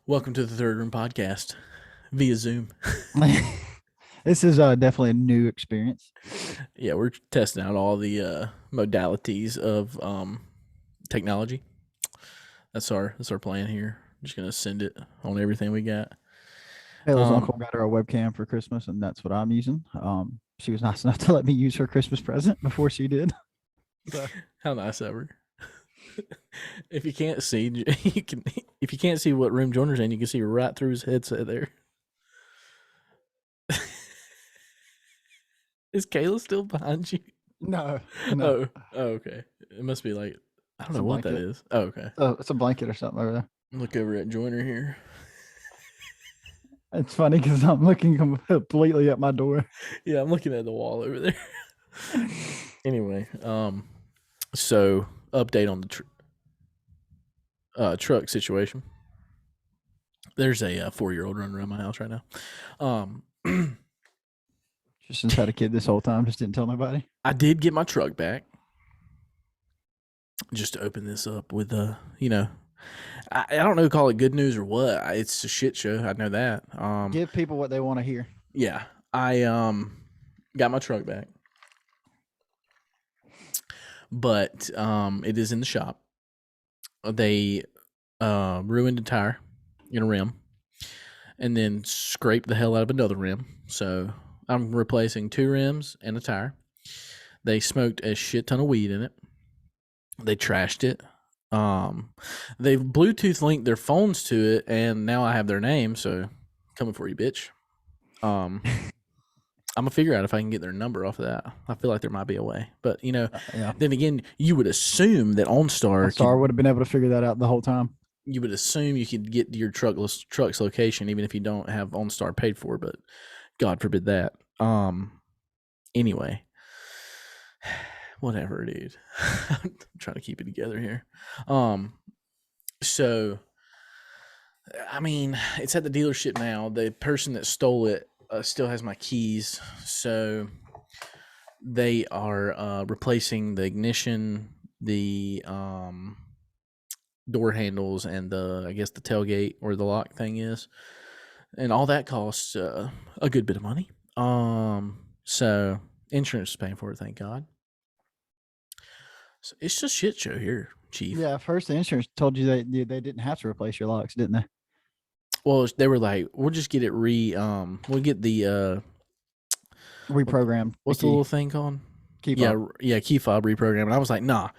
Welcome to the Third Room Podcast via Zoom. This is definitely a new experience. Yeah, we're testing out all the modalities of technology. That's our plan here. I'm just gonna send it on everything we got. Kayla's uncle got her a webcam for Christmas, and that's what I'm using. She was nice enough to let me use her Christmas present before she did. So. How nice of her. If you can't see, you can. If you can't see what room Joiner's in, you can see right through his headset there. Is Kayla still behind you? No. Oh, okay. It must be like I don't know what that is. Oh, okay. Oh, it's a blanket or something over there. Look over at Joiner here. It's funny because I'm looking completely at my door. Yeah, I'm looking at the wall over there. Anyway, so update on the truck situation. There's a 4-year-old running around my house right now. Tristan's had a kid this whole time, just didn't tell nobody. I did get my truck back. Just to open this up with I don't know, call it good news or what. It's a shit show. I know that. Give people what they want to hear. Yeah, I got my truck back, but it is in the shop. They ruined a tire in a rim, and then scraped the hell out of another rim. So I'm replacing 2 rims and a tire. They smoked a shit ton of weed in it. They trashed it. They've Bluetooth linked their phones to it, and now I have their name. So coming for you, bitch. I'm gonna figure out if I can get their number off of that. I feel like there might be a way, but then again, you would assume that OnStar would have been able to figure that out the whole time. You would assume you could get to your truck's location even if you don't have OnStar paid for, but God forbid that. Anyway, whatever, dude. I'm trying to keep it together here. So, I mean, it's at the dealership now. The person that stole it still has my keys, so they are replacing the ignition, the door handles, and I guess the tailgate where the lock thing is, and all that costs a good bit of money. So insurance is paying for it, thank God. So it's just shit show here, Chief. Yeah, first the insurance told you they didn't have to replace your locks, didn't they? Well, they were like, we'll just get it we'll get the reprogrammed. What's the little thing called? Key fob. Yeah, key fob reprogram. And I was like, nah,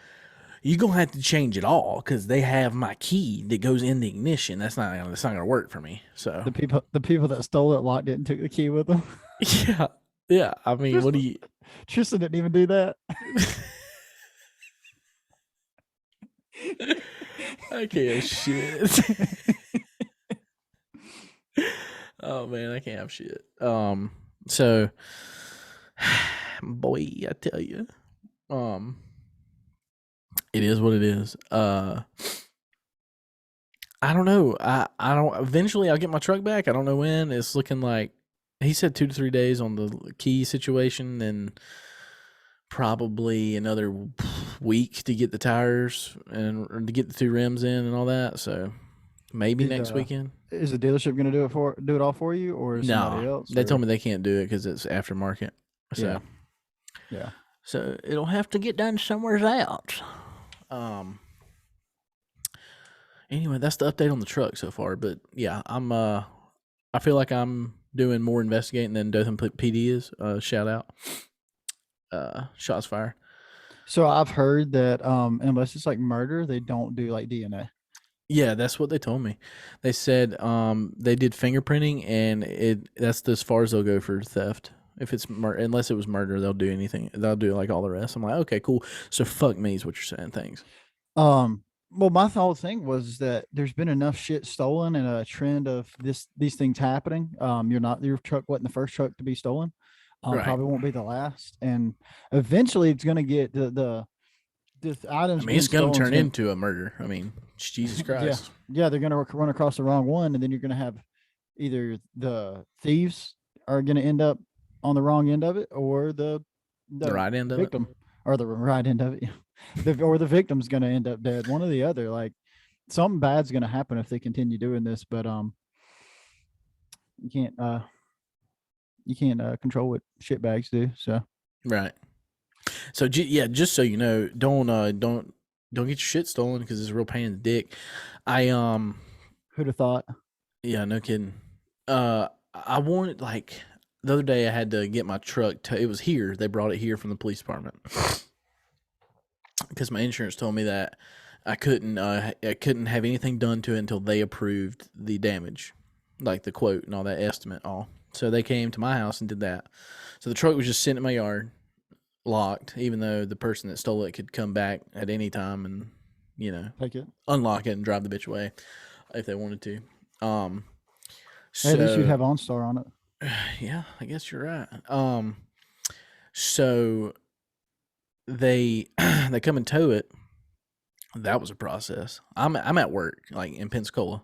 you're gonna have to change it all because they have my key that goes in the ignition. That's not gonna work for me. So the people that stole it locked it and took the key with them. Yeah. I mean, what do you? Tristan didn't even do that. I can't have shit. Oh man, I can't have shit. So boy, I tell you, it is what it is. I don't know. I don't. Eventually, I'll get my truck back. I don't know when. It's looking like he said 2 to 3 days on the key situation, and probably another week to get the tires and to get the 2 rims in and all that. So maybe next weekend. Is the dealership going to do it all for you, or is somebody else? They told me they can't do it because it's aftermarket. So yeah. So it'll have to get done somewhere else. Anyway, that's the update on the truck so far. But yeah, I feel like I'm doing more investigating than Dothan PD is. Shout out. Shots fired. So I've heard that unless it's like murder, they don't do like DNA. Yeah, that's what they told me. They said they did fingerprinting, and that's as far as they'll go for theft. If it's unless it was murder, they'll do anything. They'll do like all the rest. I'm like, okay, cool. So fuck me is what you're saying. Thanks. Well, my whole thing was that there's been enough shit stolen and a trend of these things happening. Your truck wasn't the first truck to be stolen. Right. Probably won't be the last, and eventually it's going to get the items I mean, being it's going to stolen. turn into a murder. I mean, Jesus Yeah, Christ. yeah, they're going to run across the wrong one, and then you're going to have either the thieves are going to end up on the wrong end of it, or The the right end of it. victim, or the right end of it, or the victim's going to end up dead. One or the other. Like something bad's going to happen if they continue doing this. But you can't control what shitbags do. So Right. So yeah, just so you know, don't get your shit stolen because it's a real pain in the dick. I who'd have thought? Yeah, no kidding. I wanted like the other day I had to get my truck. It was here. They brought it here from the police department because my insurance told me that I couldn't have anything done to it until they approved the damage, like the quote and all that estimate all. So they came to my house and did that. So the truck was just sitting in my yard, locked, even though the person that stole it could come back at any time and Take it. unlock it and drive the bitch away if they wanted to. Hey, at least you'd So have OnStar on it. yeah, I guess you're right. So they they come and tow it. That was a process. I'm at work, like in Pensacola,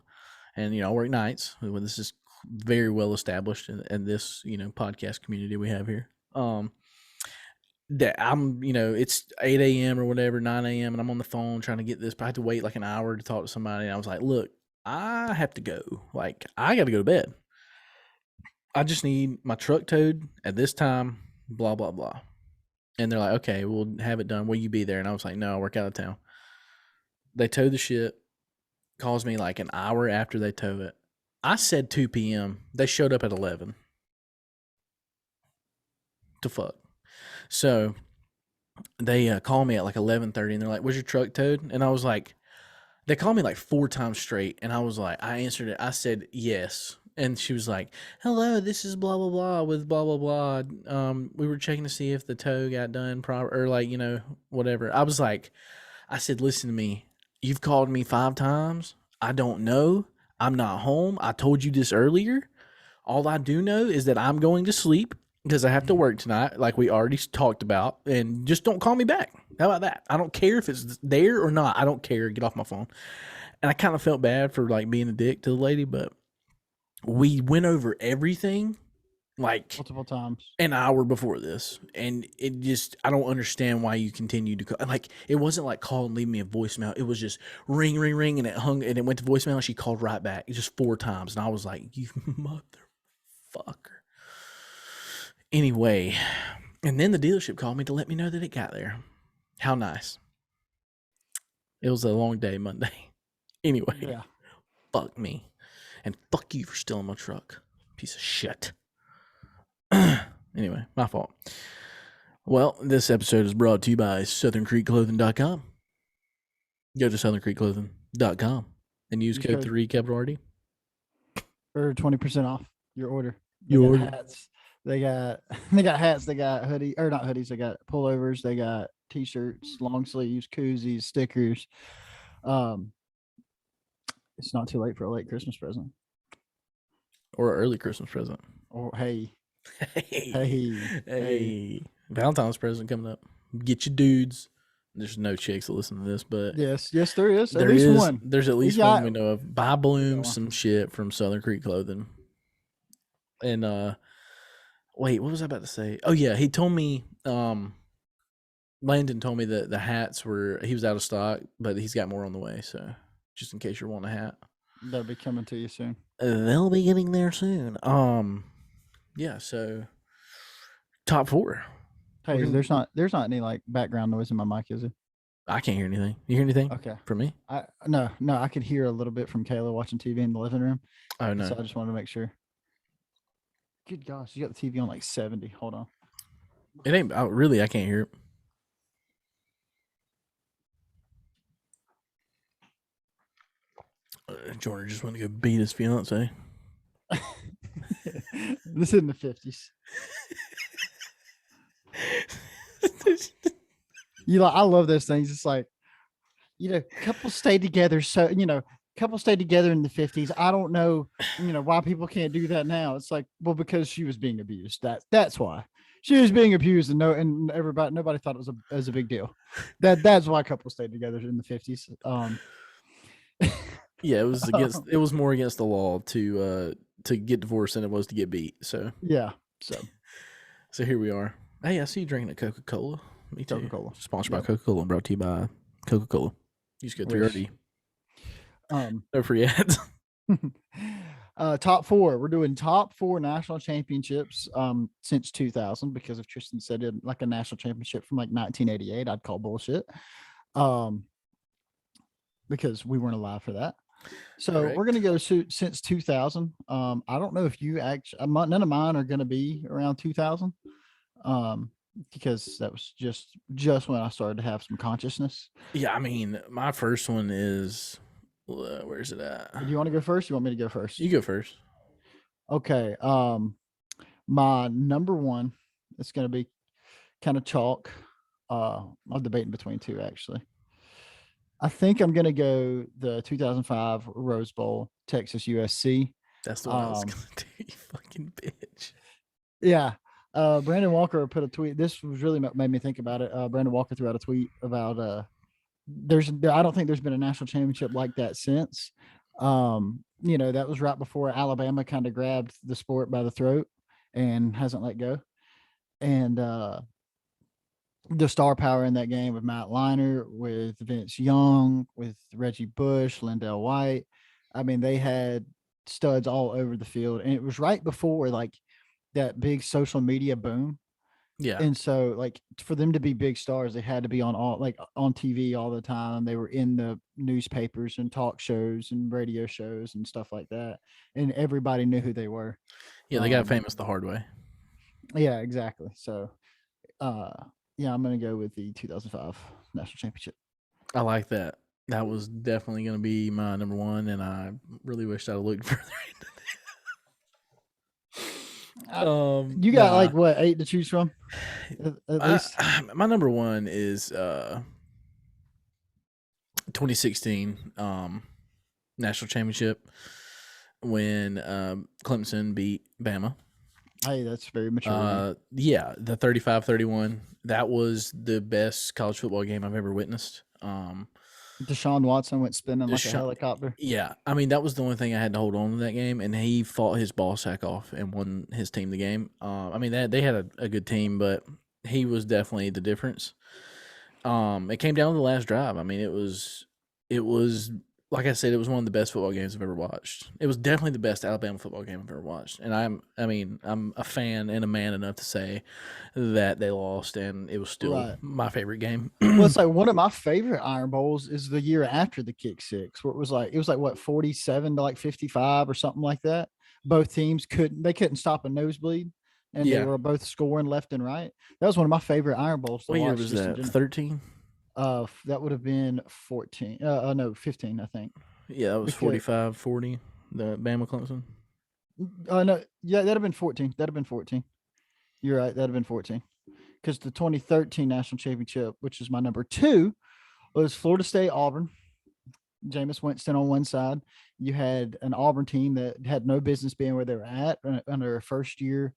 and I work nights. This is very well established in this podcast community we have here. That I'm it's 8 a.m. or whatever, 9 a.m. and I'm on the phone trying to get this. But I had to wait like an hour to talk to somebody. And I was like, look, I have to go. Like I got to go to bed. I just need my truck towed at this time. Blah blah blah. And they're like, okay, we'll have it done. Will you be there? And I was like, no, I work out of town. They tow the shit. Calls me like an hour after they tow it. I said 2 p.m. They showed up at 11. To fuck. So they call me at like 11:30 and they're like, was your truck towed? And I was like, they called me like 4 times straight. And I was like, I answered it. I said, yes. And she was like, hello, this is blah, blah, blah with blah, blah, blah. We were checking to see if the tow got done proper or like, whatever. I was like, I said, listen to me. You've called me 5 times. I don't know. I'm not home. I told you this earlier. All I do know is that I'm going to sleep because I have to work tonight, like we already talked about, and just don't call me back. How about that? I don't care if it's there or not. I don't care. Get off my phone. And I kind of felt bad for like being a dick to the lady, but we went over everything like Multiple times. an hour before this, and it just I don't understand why you continue to call. Like it wasn't like call and leave me a voicemail. It was just ring, ring, ring, and it hung and it went to voicemail. And she called right back, just 4 times, and I was like, "You motherfucker." Anyway, and then the dealership called me to let me know that it got there. How nice. It was a long day Monday. Anyway, Yeah. fuck me, and fuck you for stealing my truck, piece of shit. Anyway, my fault. Well, this episode is brought to you by SouthernCreekClothing.com. Go to SouthernCreekClothing.com and use code 3 capital RD. Or 20% off your order. Your order. Hats. They got hats. They got hoodie or not hoodies. They got pullovers. They got t-shirts, long sleeves, koozies, stickers. It's not too late for a late Christmas present or early Christmas present. Or hey. Valentine's present coming up. Get your dudes. There's no chicks that listen to this, but yes, there is. At least one. There's at least one we know of. Buy Bloom some shit from Southern Creek Clothing. And wait, what was I about to say? Oh yeah, he told me Landon told me that the hats he was out of stock, but he's got more on the way, so just in case you're wanting a hat. They'll be coming to you soon. They'll be getting there soon. Yeah, so top 4. Hey, there's not any like background noise in my mic, is it? I can't hear anything. You hear anything? Okay. From me? No, I could hear a little bit from Kayla watching TV in the living room. Oh no. So I just wanted to make sure. Good gosh, you got the TV on like 70. Hold on. It ain't really, I can't hear it. Jordan just want to go beat his fiance. This is in the 50s. I love those things. It's like, couples stay together. So, couples stayed together in the 50s. I don't know, why people can't do that now. It's like, well, because she was being abused. That's why. she was being abused, and nobody thought it was a big deal. That's why couples stayed together in the 50s. Yeah, it was more against the law to get divorced than it was to get beat. Yeah. So So here we are. Hey, I see you drinking a Coca Cola. Me Coca too. Cola. Sponsored by Yep. Coca Cola. Brought to you by Coca Cola. Use code 3RD. Um, No free ads. top four. We're doing top four national championships since 2000, because if Tristan said it like a national championship from like 1988, I'd call bullshit. Because we weren't alive for that. So Correct. we're going to go since 2000. I don't know if you actually, none of mine are going to be around 2000. Because that was just when I started to have some consciousness. Yeah, I mean, my first one is where's it at? Do you want to go first? You want me to go first? You go first. Okay. My number one, it's going to be kind of chalk. I'm debating between two, actually. I think I'm going to go the 2005 Rose Bowl, Texas USC. That's the one I was gonna do. You fucking bitch. Yeah. Brandon Walker put a tweet. This was really made me think about it. Brandon Walker threw out a tweet about I don't think there's been a national championship like that since. That was right before Alabama kind of grabbed the sport by the throat and hasn't let go. And the star power in that game with Matt Leinart, with Vince Young, with Reggie Bush, Lindell White. I mean, they had studs all over the field, and it was right before like that big social media boom. Yeah. And so like for them to be big stars, they had to be on TV all the time. They were in the newspapers and talk shows and radio shows and stuff like that. And everybody knew who they were. Yeah, they got famous the hard way. Yeah, exactly. So yeah, I'm gonna go with the 2005 national championship. I like that. That was definitely going to be my number one, and I really wished I'd looked further into You got like what, 8 to choose from? At least my number one is 2016 national championship when Clemson beat Bama. Hey, that's very mature. Yeah, the 35-31. That was the best college football game I've ever witnessed. Deshaun Watson went spinning like a helicopter. Yeah, I mean that was the only thing I had to hold on to that game, and he fought his ball sack off and won his team the game. I mean they had a good team, but he was definitely the difference. It came down to the last drive. I mean it was like I said, it was one of the best football games I've ever watched. It was definitely the best Alabama football game I've ever watched. And I'm a fan and a man enough to say that they lost, and it was still my favorite game. Well, it's like one of my favorite Iron Bowls is the year after the kick six, where it was like what, 47 to like 55 or something like that. Both teams couldn't stop a nosebleed, and they were both scoring left and right. That was one of my favorite Iron Bowls to watch. What year was that? 13. That would have been 14. No, 15, I think. Yeah, that was 45-40. The Bama Clemson. No, yeah, that'd have been 14. That'd have been 14. You're right. That'd have been 14. Because the 2013 national championship, which is my number 2, was Florida State Auburn. Jameis Winston on one side. You had an Auburn team that had no business being where they were at under a first year,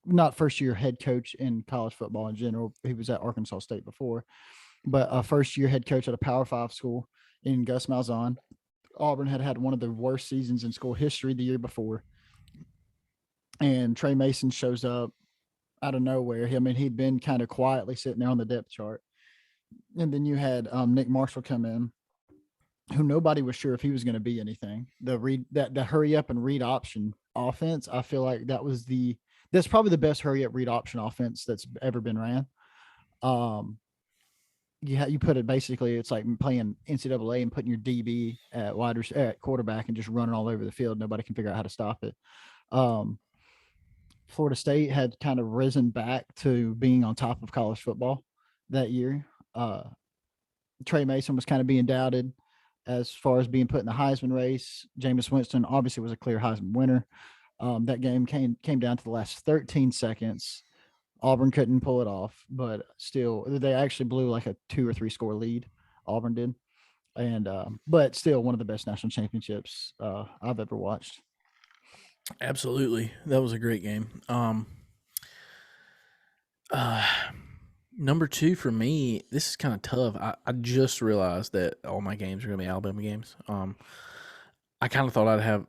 not first year head coach in college football in general. He was at Arkansas State before, but a first year head coach at a Power 5 school in Gus Malzahn. Auburn had one of the worst seasons in school history the year before. And Trey Mason shows up out of nowhere. I mean, he'd been kind of quietly sitting there on the depth chart. And then you had Nick Marshall come in, who nobody was sure if he was going to be anything. The hurry up and read option offense, I feel like that's probably the best hurry up read option offense that's ever been ran. You put it basically, it's like playing NCAA and putting your DB at quarterback and just running all over the field. Nobody can figure out how to stop it. Florida State had kind of risen back to being on top of college football that year. Trey Mason was kind of being doubted as far as being put in the Heisman race. Jameis Winston obviously was a clear Heisman winner. That game came down to the last 13 seconds. Auburn couldn't pull it off, but still, they actually blew like a 2 or 3 score lead. Auburn did, and but still one of the best national championships I've ever watched. Absolutely, that was a great game. Uh, number 2 for me, this is kind of tough. I just realized that all my games are going to be Alabama games. I kind of thought I'd have.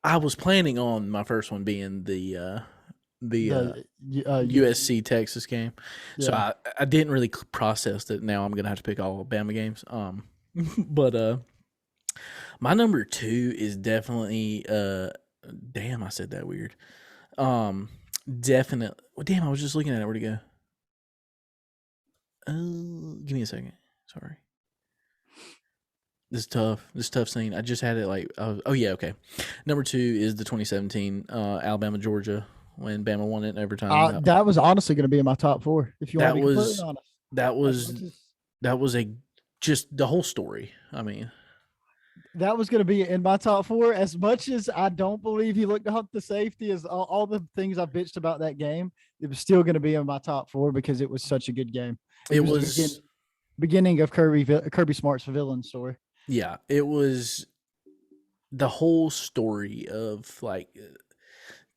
I was planning on my first one being the You, USC Texas game, so yeah. I didn't really process that. Now I'm gonna have to pick all Alabama games. But my number 2 is definitely damn, I said that weird. Definitely. Well, damn, I was just looking at it. Where'd it go? Give me a second. Sorry. This is tough. This is tough scene. I just had it like, oh yeah, okay. Number 2 is the 2017 Alabama Georgia when Bama won it in overtime. That was honestly going to be in my top four, if you want to That be completely was honest. that As was much as that was a just the whole story. I mean, that was going to be in my top four, as much as I don't believe he looked off the safety, as all the things I bitched about that game, it was still going to be in my top four because it was such a good game. It it was the was beginning of Kirby Smart's villain story. yeah, it was the whole story of like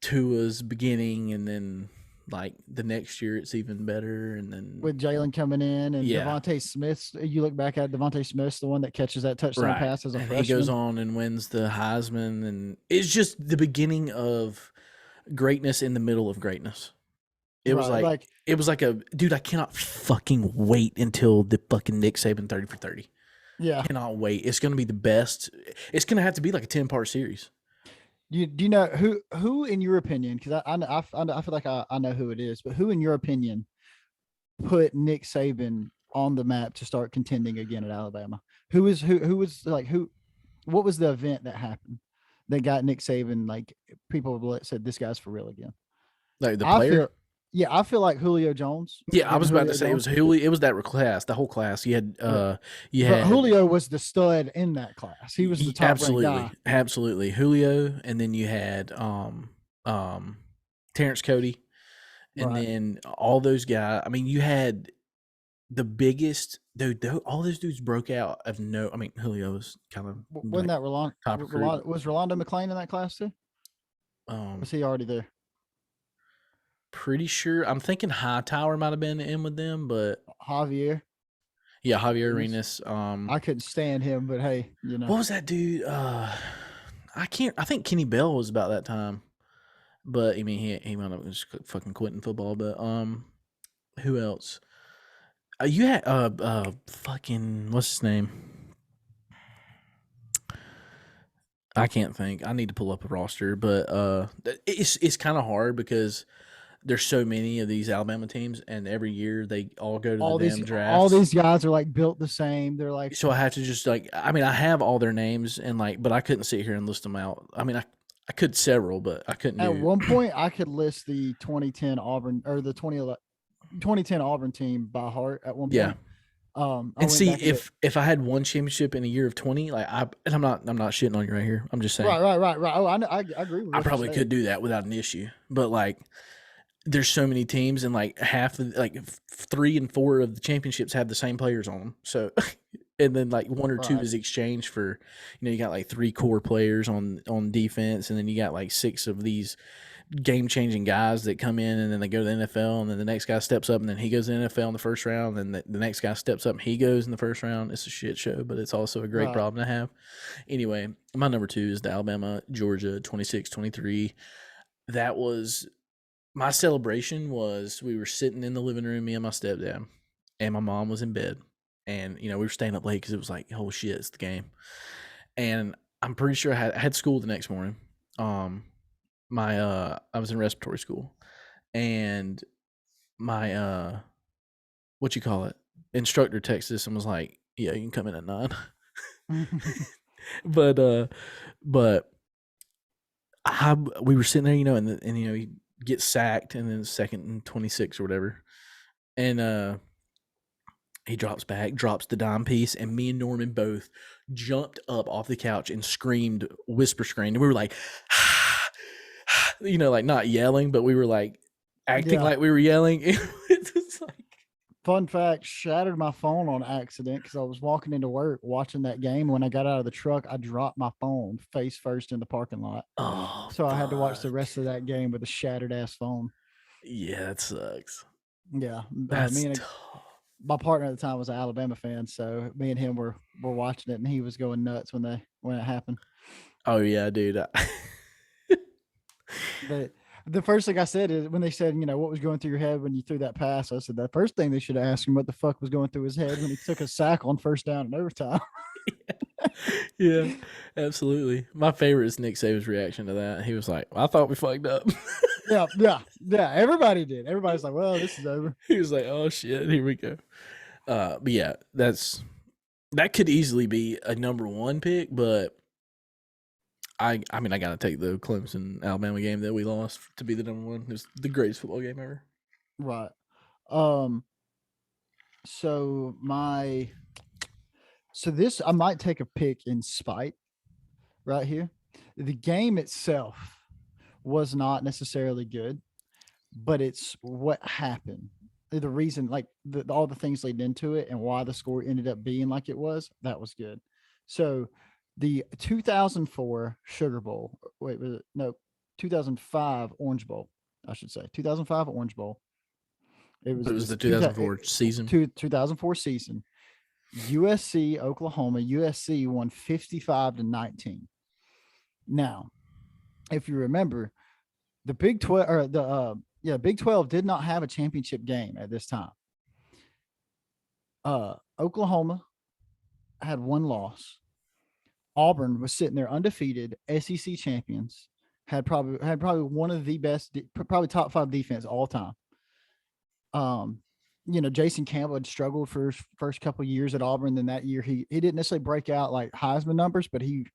Tua's beginning, and then like the next year it's even better, and then With Jalen coming in and yeah, Devontae Smith, you look back at Devontae Smith's the one that catches that touchdown right. pass as a And he goes freshman. on and wins the Heisman, and it's just the beginning of greatness in the middle of greatness. It was Right. like Like, it was like a dude. I cannot fucking wait until the fucking Nick Saban 30 for 30. yeah. Cannot wait. It's gonna be the best. It's gonna have to be like a 10-part series. Do you know who in your opinion? Because I feel like I know who it is, but who in your opinion put Nick Saban on the map to start contending again at Alabama? Who was like who? What was the event that happened that got Nick Saban, like, people said this guy's for real again? Like the I player. feel Yeah, I feel like Julio Jones, Yeah, I getting was about to Julio say it was Jones. Julio. It was that class, the whole class. Yeah, You but had Julio was the stud in that class. He was the top ranked guy. absolutely, absolutely Julio, and then you had um Terrence Cody, and Right. then all those guys. I mean, you had the biggest dude. All those dudes broke out of no. I mean, Julio was kind of Wasn't like that Rolando? top recruit. Was Rolando McClain in that class too? Was Um, he already there? Pretty sure. I'm thinking Hightower might have been in with them, but Javier. yeah, My Javier goodness. Arenas. I couldn't stand him, but hey, What was that dude? I can't. I think Kenny Bell was about that time, but I mean, he wound up just fucking quitting football. But who else? You had fucking what's his name? I can't think. I need to pull up a roster, but it's kind of hard because there's so many of these Alabama teams, and every year they all go to the damn all drafts. these guys are like built the same. They're like, So I have to just like, I mean, I have all their names and like, but I couldn't sit here and list them out. I mean, I could several, but I couldn't at do. one point I could list the 2010 Auburn, or the 2010 Auburn team by heart at one Yeah. point. I And went see, back and did. if I had one championship in a year of 20, like and I'm not shitting on you right here. I'm just saying Right. Oh, I agree with I what you're probably saying. could do that without an issue. But like, there's so many teams, and like half of like 3 and 4 of the championships have the same players on them. So, and then like 1 or 2 Right. is exchanged for, you got like 3 core players on defense, and then you got like 6 of these game changing guys that come in, and then they go to the NFL, and then the next guy steps up, and then he goes to the NFL in the first round, and the next guy steps up and he goes in the first round. It's a shit show, but it's also a great Right. problem to have. Anyway, my number 2 is the Alabama Georgia 26-23. That was my celebration. Was we were sitting in the living room, me and my stepdad, and my mom was in bed, and we were staying up late because it was like, oh shit, it's the game. And I'm pretty sure I had school the next morning. I was in respiratory school, and my what you call it, instructor texted us and was like, yeah, you can come in at 9. but but we were sitting there, and he gets sacked, and then 2nd and 26 or whatever, and he drops back, drops the dime piece, and me and Norman both jumped up off the couch and screamed, whisper screamed, and we were like, like not yelling, but we were like acting Yeah. like we were yelling. It was like, Fun fact: shattered my phone on accident because I was walking into work watching that game. When I got out of the truck, I dropped my phone face first in the parking lot. oh So I had to watch the fuck, rest of that game with a shattered ass phone. yeah, it sucks. Yeah, me That's and tough. my partner at the time was an Alabama fan, so me and him were watching it, and he was going nuts when it happened. Oh yeah, dude. The the first thing I said is when they said, what was going through your head when you threw that pass, I said the first thing they should have asked him what the fuck was going through his head when he took a sack on first down in overtime. Yeah, absolutely. My favorite is Nick Saban's reaction to that. He was like, "I thought we fucked up." Yeah, yeah, yeah. Everybody did. Everybody's like, well, this is over. He was like, "Oh shit, here we go." But yeah, that could easily be a number one pick, but I mean I gotta take the Clemson Alabama game that we lost to be the number one. It was the greatest football game ever. Right. Um, so my so this I might take a pick in spite right here. The game itself was not necessarily good, but it's what happened. The reason, like all the things leading into it and why the score ended up being like it was, that was good. So the 2004 Sugar Bowl, wait, was it? No, 2005 Orange Bowl, I should say. 2005 Orange Bowl. It But was it was the this 2004 season. 2004 season. USC, Oklahoma. USC won 55-19. Now, if you remember, the Big 12 or Big 12 did not have a championship game at this time. Oklahoma had one loss. Auburn was sitting there undefeated, SEC champions. Had probably one of the best, probably top 5 defense all time. Jason Campbell had struggled for his first couple of years at Auburn. Then that year he didn't necessarily break out like Heisman numbers, but he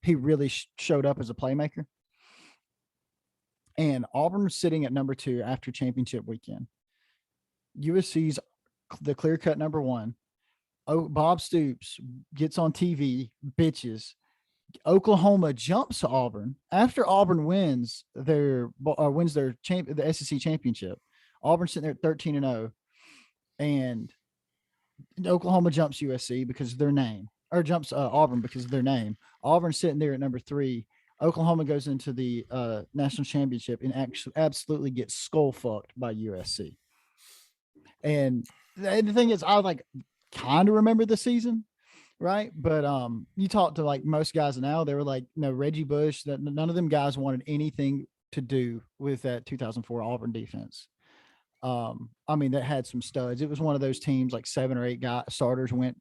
really showed up as a playmaker. And Auburn was sitting at number 2 after championship weekend. USC's the clear cut number 1. Oh, Bob Stoops gets on TV, bitches. Oklahoma jumps Auburn after Auburn wins the SEC championship. Auburn sitting there at 13-0, and Oklahoma jumps USC because of their name, or jumps Auburn because of their name. Auburn sitting there at number 3. Oklahoma goes into the national championship and actually absolutely gets skull fucked by USC. And the thing is, I like kind of remember the season, right? But you talk to like most guys now, they were like, no, Reggie Bush, that none of them guys wanted anything to do with that 2004 Auburn defense. I mean, that had some studs. It was one of those teams like 7 or 8 guy starters went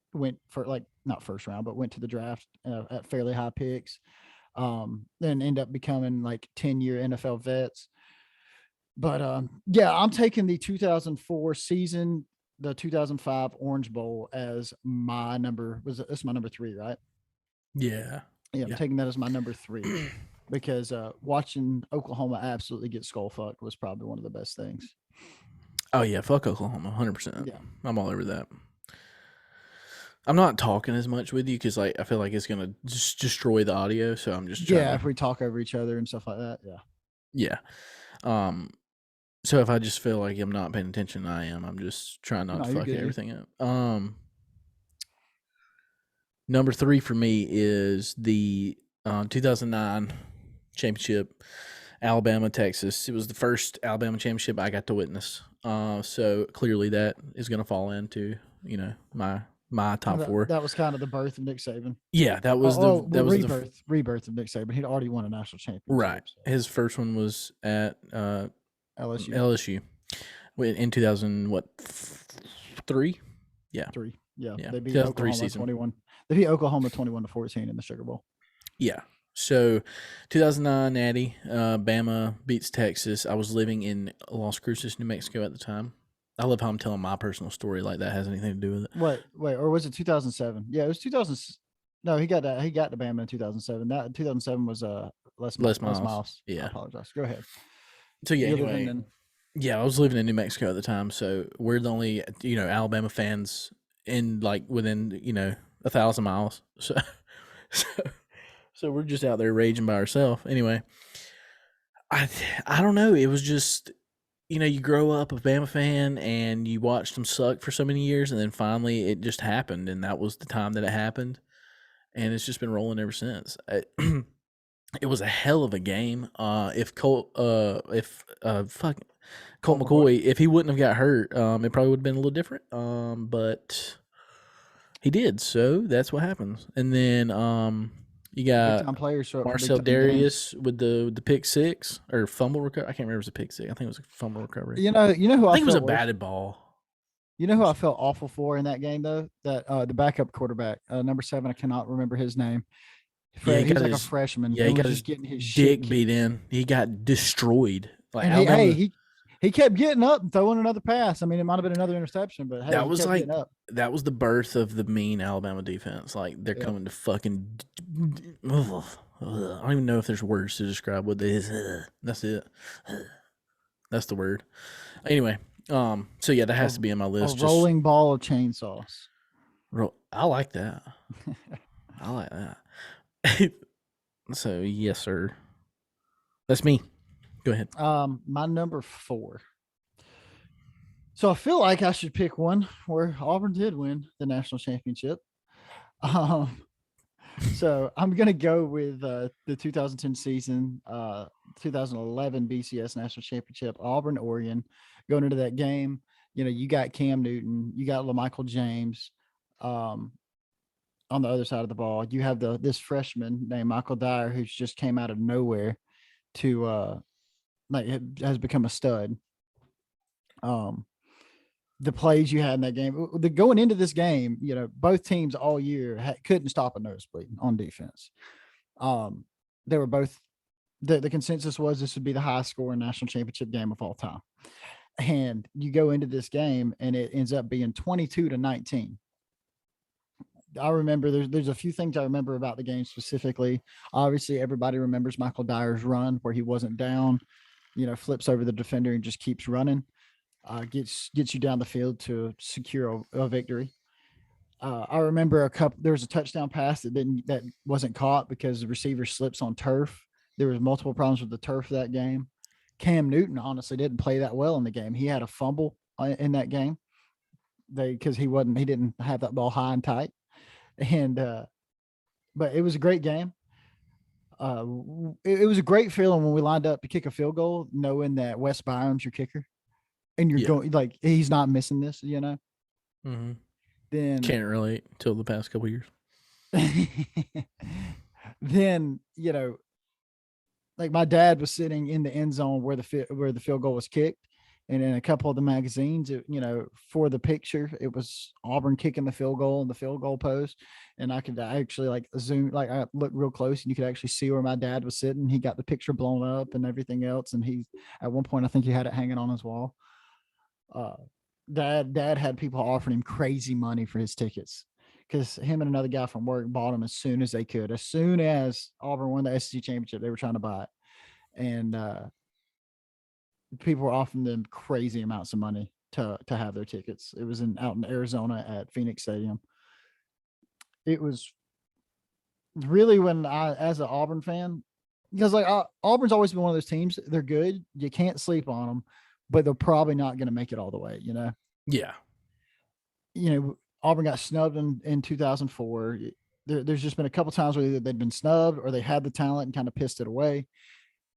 for like not first round, but went to the draft at fairly high picks. Then end up becoming like 10-year NFL vets. But yeah, I'm taking the 2004 season, the 2005 Orange Bowl as my number. That's my number 3, right? Yeah. Yeah, I'm taking that as my number 3 because watching Oklahoma absolutely get skull fucked was probably one of the best things. Oh yeah, fuck Oklahoma, 100%. Yeah, I'm all over that. I'm not talking as much with you because like I feel like it's gonna just destroy the audio. So I'm just trying. yeah. If we talk over each other and stuff like that, yeah. Yeah. So if I just feel like I'm not paying attention, I am. I'm just trying not No, to you're fuck good. everything up. Number 3 for me is the 2009 championship, Alabama, Texas. It was the first Alabama championship I got to witness. So clearly that is going to fall into my top 4. That was kind of the birth of Nick Saban. Yeah, that was the Rebirth of Nick Saban. He'd already won a national championship. right. So. His first one was at LSU in 2000 what 3? Yeah. 3. Yeah, Yeah. they beat 2003 Oklahoma season. 21. They beat Oklahoma 21-14 in the Sugar Bowl. Yeah. So 2009 Natty, Bama beats Texas. I was living in Las Cruces, New Mexico at the time. I love how I'm telling my personal story like that has anything to do with it. Wait, or was it 2007? Yeah, it was 2000. No, he got to Bama in 2007. That 2007 was Les Miles. Yeah. I apologize. Go ahead. So yeah, anyway, I was living in New Mexico at the time, so we're the only Alabama fans in like within 1,000 miles. So we're just out there raging by ourselves. Anyway, I don't know. It was just you grow up a Bama fan and you watched them suck for so many years, and then finally it just happened, and that was the time that it happened, and it's just been rolling ever since. It was a hell of a game. If Colt McCoy, if he wouldn't have got hurt, it probably would have been a little different. But he did, so that's what happens. And then you Big got time players show up for big Marcel time games. Darius with the pick six or fumble recovery. I can't remember if it was a pick six. I think it was a fumble recovery. You know who I I think it was a felt worse. batted ball. You know who I felt awful for in that game though? That the backup quarterback, number 7. I cannot remember his name. Yeah, He's like a freshman he and was got just his getting his shit dick kicked. beat in. He got destroyed. Like And Alabama, he kept getting up and throwing another pass. I mean, it might have been another interception, but hey, that he was kept like getting up. that was the birth of the mean Alabama defense. Like they're Yep. coming to fucking. Ugh. I don't even know if there's words to describe what it is. That's it. That's the word. Anyway, so yeah, that has to be in my A list. rolling ball of chainsaws. I like that. I like that. So yes, sir. That's me. Go ahead. My number 4. So I feel like I should pick one where Auburn did win the national championship. Um, so I'm gonna go with the 2010 season, 2011 BCS national championship, Auburn, Oregon. Going into that game, you got Cam Newton, you got LaMichael James, on the other side of the ball. You have this freshman named Michael Dyer who's just came out of nowhere to has become a stud. The plays you had in that game, going into this game, both teams all year couldn't stop a nosebleed on defense. They were both, the consensus was this would be the highest scoring national championship game of all time. And you go into this game and it ends up being 22-19. I remember there's a few things I remember about the game specifically. Obviously, everybody remembers Michael Dyer's run where he wasn't down, flips over the defender and just keeps running. Gets you down the field to secure a victory. I remember there was a touchdown pass that wasn't caught because the receiver slips on turf. There was multiple problems with the turf that game. Cam Newton honestly didn't play that well in the game. He had a fumble in that game. Because he didn't have that ball high and tight. And but it was a great game. It was a great feeling when we lined up to kick a field goal, knowing that Wes Byram's your kicker, and you're going like he's not missing this, Mm-hmm. Then Can't relate till the past couple years. Then like my dad was sitting in the end zone where the field goal was kicked, and in a couple of the magazines, for the picture, it was Auburn kicking the field goal in the field goal post. And I could actually like zoom, like I looked real close and you could actually see where my dad was sitting. He got the picture blown up and everything else. And at one point, I think he had it hanging on his wall. Dad had people offering him crazy money for his tickets because him and another guy from work bought them as soon as they could. As soon as Auburn won the SEC championship, they were trying to buy it. And, people were offering them crazy amounts of money to have their tickets. It was out in Arizona at Phoenix Stadium. It was really when as an Auburn fan, because like Auburn's always been one of those teams. They're good. You can't sleep on them, but they're probably not going to make it all the way. Yeah. Auburn got snubbed in 2004. There's just been a couple times where either they'd been snubbed or they had the talent and kind of pissed it away.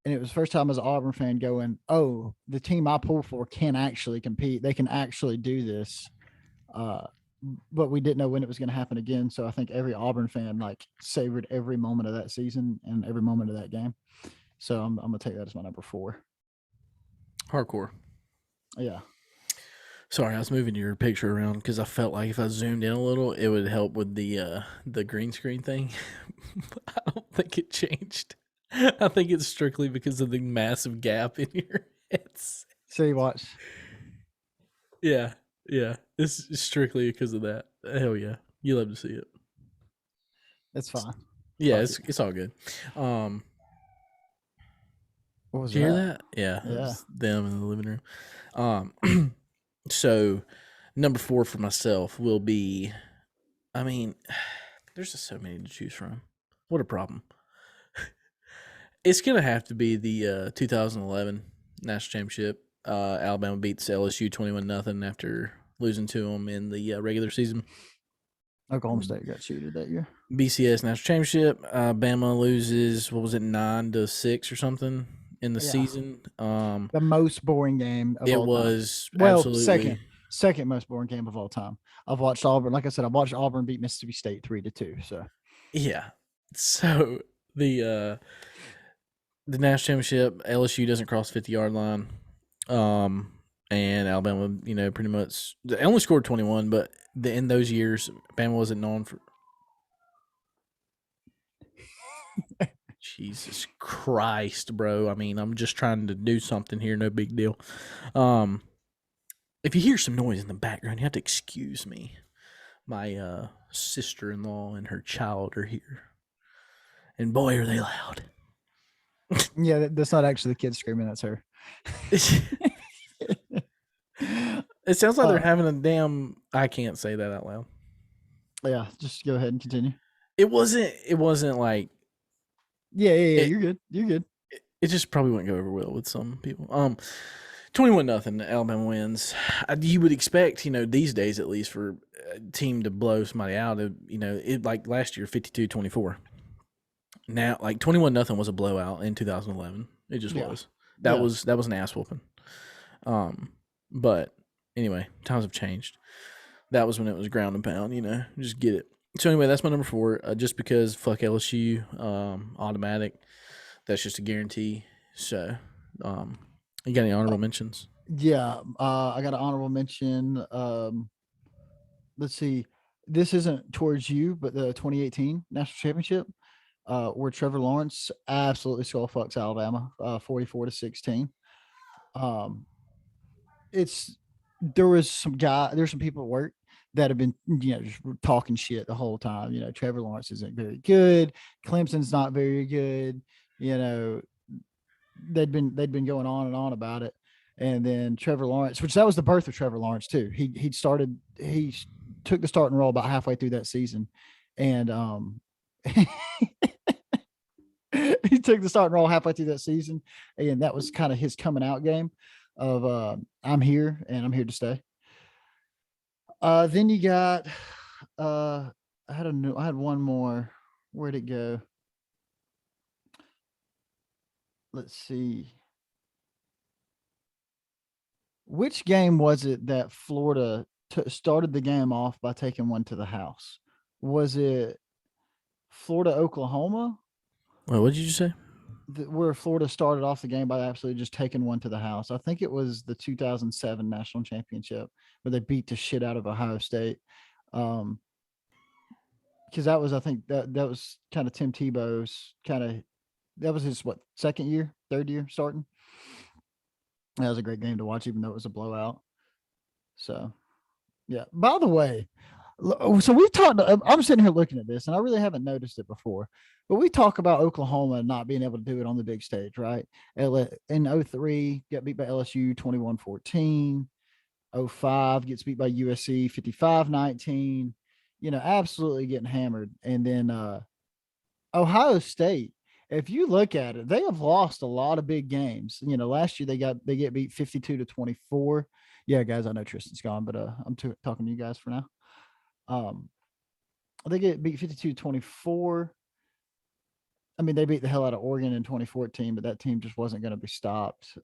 And it was the first time as an Auburn fan going, oh, the team I pull for can actually compete. They can actually do this. But we didn't know when it was going to happen again. So I think every Auburn fan like savored every moment of that season and every moment of that game. So I'm going to take that as my number 4. Hardcore. Yeah. Sorry, I was moving your picture around because I felt like if I zoomed in a little, it would help with the green screen thing. I don't think it changed. I think it's strictly because of the massive gap in your heads. See, watch. Yeah. It's strictly because of that. Hell yeah. You love to see it. It's fine. Yeah, it's all good. What was Did you hear that? Yeah. It was them in the living room. So number 4 for myself will be, I mean, there's just so many to choose from. What a problem. It's going to have to be the 2011 national championship. Alabama beats LSU 21-0 after losing to them in the regular season. Oklahoma State got cheated that year. BCS national championship. Bama loses, 9-6 or something in the Yeah, season. the most boring game of It all time. was Well, absolutely second most boring game of all time. I've watched Auburn. Like I said, I watched Auburn beat Mississippi State 3-2. So yeah. So the the national championship, LSU doesn't cross 50-yard line. And Alabama, pretty much they only scored 21, but in those years, Alabama wasn't known for. Jesus Christ, bro! I mean, I'm just trying to do something here. No big deal. Um, if you hear some noise in the background, you have to excuse me. My sister-in-law and her child are here, and boy, are they loud. yeah, that's not actually the kid screaming. That's her. It sounds like they're uh, having a damn. I can't say that out loud. yeah, just go ahead and continue. It wasn't. It wasn't like Yeah. it. You're good. You're good. It just probably wouldn't go over well with some people. 21-0. Alabama wins. You would expect, these days at least, for a team to blow somebody out. It like last year, 52-24. Now, like 21-0 was a blowout in 2011. It just Yeah. was. That Yeah. was an ass whooping. But anyway, times have changed. That was when it was ground and pound. Just get it. So anyway, that's my number 4. Just because fuck LSU, automatic. That's just a guarantee. So, you got any honorable mentions? Yeah. I got an honorable mention. Let's see. This isn't towards you, but the 2018 national championship, where Trevor Lawrence absolutely skull fucks Alabama, 44-16. Um, it's there's some people at work that have been just talking shit the whole time. Trevor Lawrence isn't very good. Clemson's not very good. You know, they'd been going on and on about it. And then Trevor Lawrence, which that was the birth of Trevor Lawrence too. He took the starting role about halfway through that season, and he took the starting role halfway through that season, and that was kind of his coming out game of I'm here and I'm here to stay. Then you got I had one more. Where'd it go? Let's see. Which game was it that Florida started the game off by taking one to the house? Was it Florida Oklahoma, Well, what did you say? where Florida started off the game by absolutely just taking one to the house? I think it was the 2007 national championship where they beat the shit out of Ohio State. Um, because that was, I think that was kind of Tim Tebow's that was his second year, third year starting. That was a great game to watch, even though it was a blowout. So yeah. By the way, so we've talked. I'm sitting here looking at this, and I really haven't noticed it before. But we talk about Oklahoma not being able to do it on the big stage, right? In 03, got beat by LSU 21-14. 05 gets beat by USC 55-19. Absolutely getting hammered. And then Ohio State, if you look at it, they have lost a lot of big games. Last year they get beat 52-24. Yeah, guys, I know Tristan's gone, but I'm talking to you guys for now. They get beat 52-24. I mean, they beat the hell out of Oregon in 2014, but that team just wasn't going to be stopped.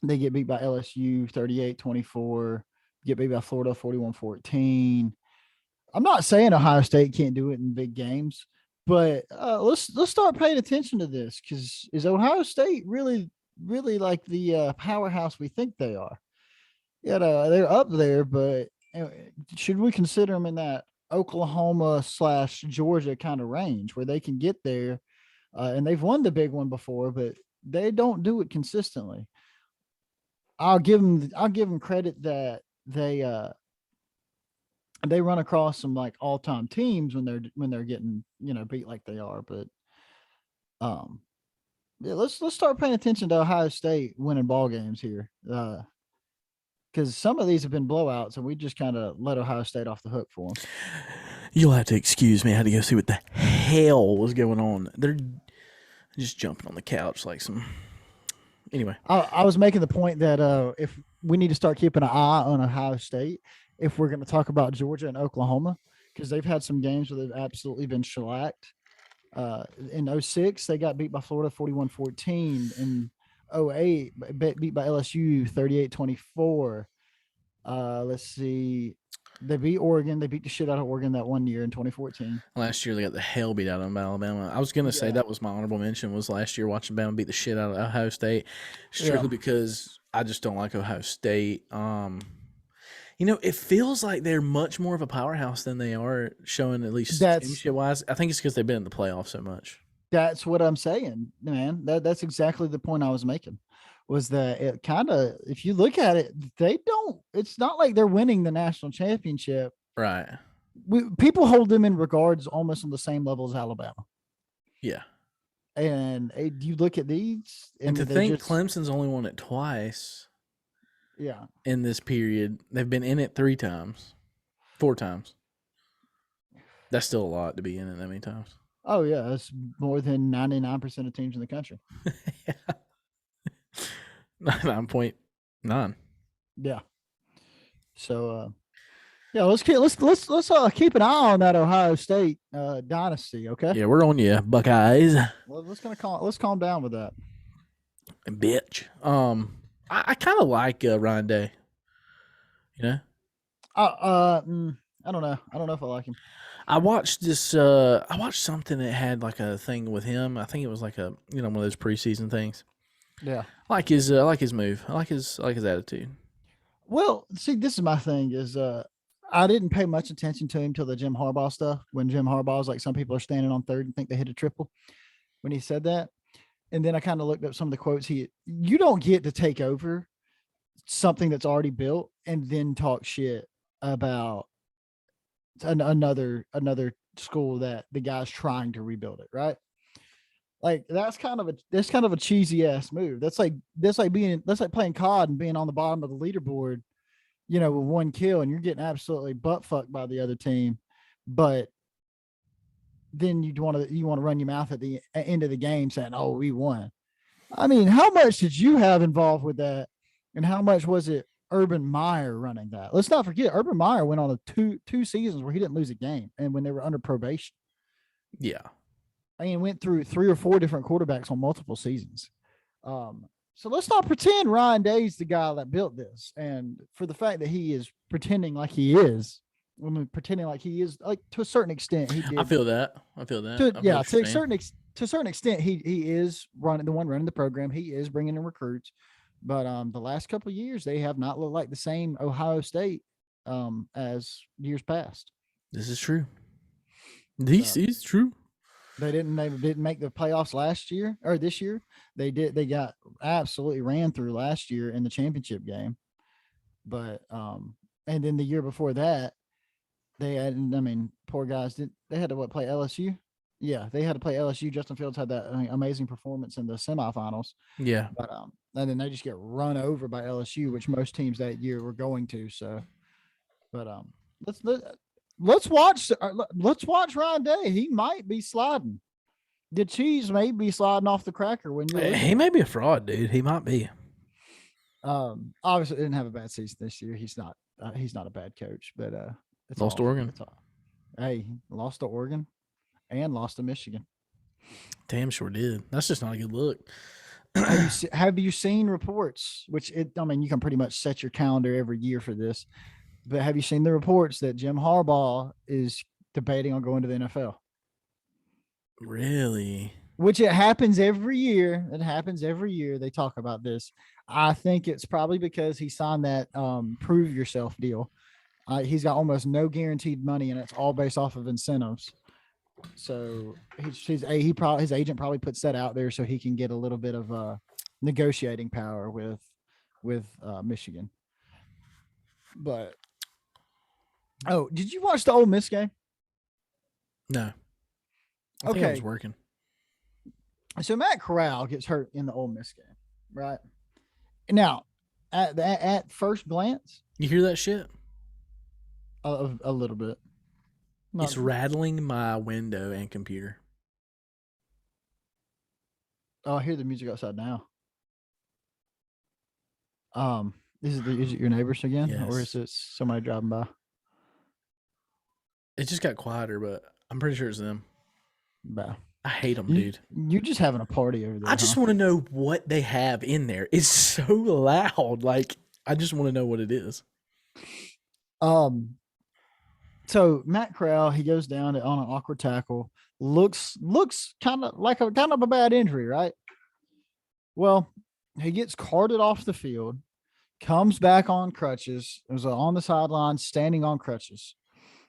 They get beat by LSU 38-24. Get beat by Florida 41-14. I'm not saying Ohio State can't do it in big games, but let's start paying attention to this, because is Ohio State really like the powerhouse we think they are? They're up there, but should we consider them in that Oklahoma/Georgia kind of range where they can get there? And they've won the big one before, but they don't do it consistently. I'll give them credit that they run across some like all-time teams when they're getting beat like they are, but yeah, let's start paying attention to Ohio State winning ball games here, because some of these have been blowouts, and we just kind of let Ohio State off the hook for them. You'll have to excuse me. I had to go see what the hell was going on. They're just jumping on the couch like some. Anyway, I was making the point that if we need to start keeping an eye on Ohio State if we're going to talk about Georgia and Oklahoma, because they've had some games where they've absolutely been shellacked. In 06, they got beat by Florida 41-14. In 08, beat by LSU 38-24. Let's see. They beat Oregon. They beat the shit out of Oregon that one year in 2014. Last year they got the hell beat out of them by Alabama. I was gonna say Yeah. that was my honorable mention was last year watching Bama beat the shit out of Ohio State, Yeah. strictly because I just don't like Ohio State. It feels like they're much more of a powerhouse than they are showing, at least That's championship wise. I think it's because they've been in the playoffs so much. that's what I'm saying, man. That's exactly the point I was making. Was that it kind of, if you look at it, they don't, it's not like they're winning the national championship. Right. People hold them in regards almost on the same level as Alabama. Yeah. And you look at these, And to they're think just, Clemson's only won it twice yeah. in this period. They've been in it 4 times. That's still a lot to be in it that many times. Oh, yeah. It's more than 99% of teams in the country. 9.9. Yeah. So, yeah, let's keep an eye on that Ohio State dynasty. Okay. Yeah, we're on you, Buckeyes. Well, let's calm down with that. Bitch. I kind of like Ryan Day. You know, I don't know. I don't know if I like him. I watched this. I watched something that had like a thing with him. I think it was like a one of those preseason things. Yeah. I like his move. I like his attitude. Well, see, this is my thing is I didn't pay much attention to him till the Jim Harbaugh stuff. When Jim Harbaugh was like, some people are standing on third and think they hit a triple when he said that. And then I kind of looked up some of the quotes. You don't get to take over something that's already built and then talk shit about another school that the guy's trying to rebuild it, right? Like that's kind of a cheesy ass move. That's like playing COD and being on the bottom of the leaderboard, with 1 kill, and you're getting absolutely butt fucked by the other team, but then you want to run your mouth at the end of the game saying, "Oh, we won." I mean, how much did you have involved with that, and how much was it Urban Meyer running that? Let's not forget, Urban Meyer went on two seasons where he didn't lose a game, and when they were under probation. Yeah. I mean, went through 3 or 4 different quarterbacks on multiple seasons. So let's not pretend Ryan Day's the guy that built this, and for the fact that he is pretending like he is. I mean, pretending like he is, like to a certain extent, he did. I feel that. To a certain extent, he is running the program. He is bringing in recruits, but the last couple of years they have not looked like the same Ohio State as years past. This is true. This is true. They didn't make the playoffs last year or this year. They did. They got absolutely ran through last year in the championship game, but and then the year before that, they had. I mean, poor guys. They had to play LSU? Yeah, they had to play LSU. Justin Fields had that amazing performance in the semifinals. Yeah. But and then they just get run over by LSU, which most teams that year were going to. So, but let's watch Ryan Day. He might be sliding. The cheese may be sliding off the cracker when you're. He may be a fraud, dude. He might be. Obviously didn't have a bad season this year. He's not a bad coach, but it's Lost to Oregon. Hey, lost to Oregon and lost to Michigan. Damn sure did. That's just not a good look. Have you seen reports? You can pretty much set your calendar every year for this. But have you seen the reports that Jim Harbaugh is debating on going to the NFL? Really? Which it happens every year. They talk about this. I think it's probably because he signed that prove yourself deal. He's got almost no guaranteed money, and it's all based off of incentives. So his agent probably puts that out there so he can get a little bit of negotiating power with Michigan. But did you watch the Ole Miss game? No. I think I was working. So Matt Corral gets hurt in the Ole Miss game, right? Now, at first glance, you hear that shit? A little bit. It's rattling my window and computer. Oh, I hear the music outside now. Is it your neighbors again, yes. Or is it somebody driving by? It just got quieter, but I'm pretty sure it's them. Bah. I hate them, dude. You're just having a party over I there, huh? just want to know what they have in there. It's so loud. Like, I just want to know what it is. Um, so Matt Corral, he goes down on an awkward tackle. Looks kind of a bad injury, right? Well, he gets carted off the field, comes back on crutches. It was on the sideline, standing on crutches.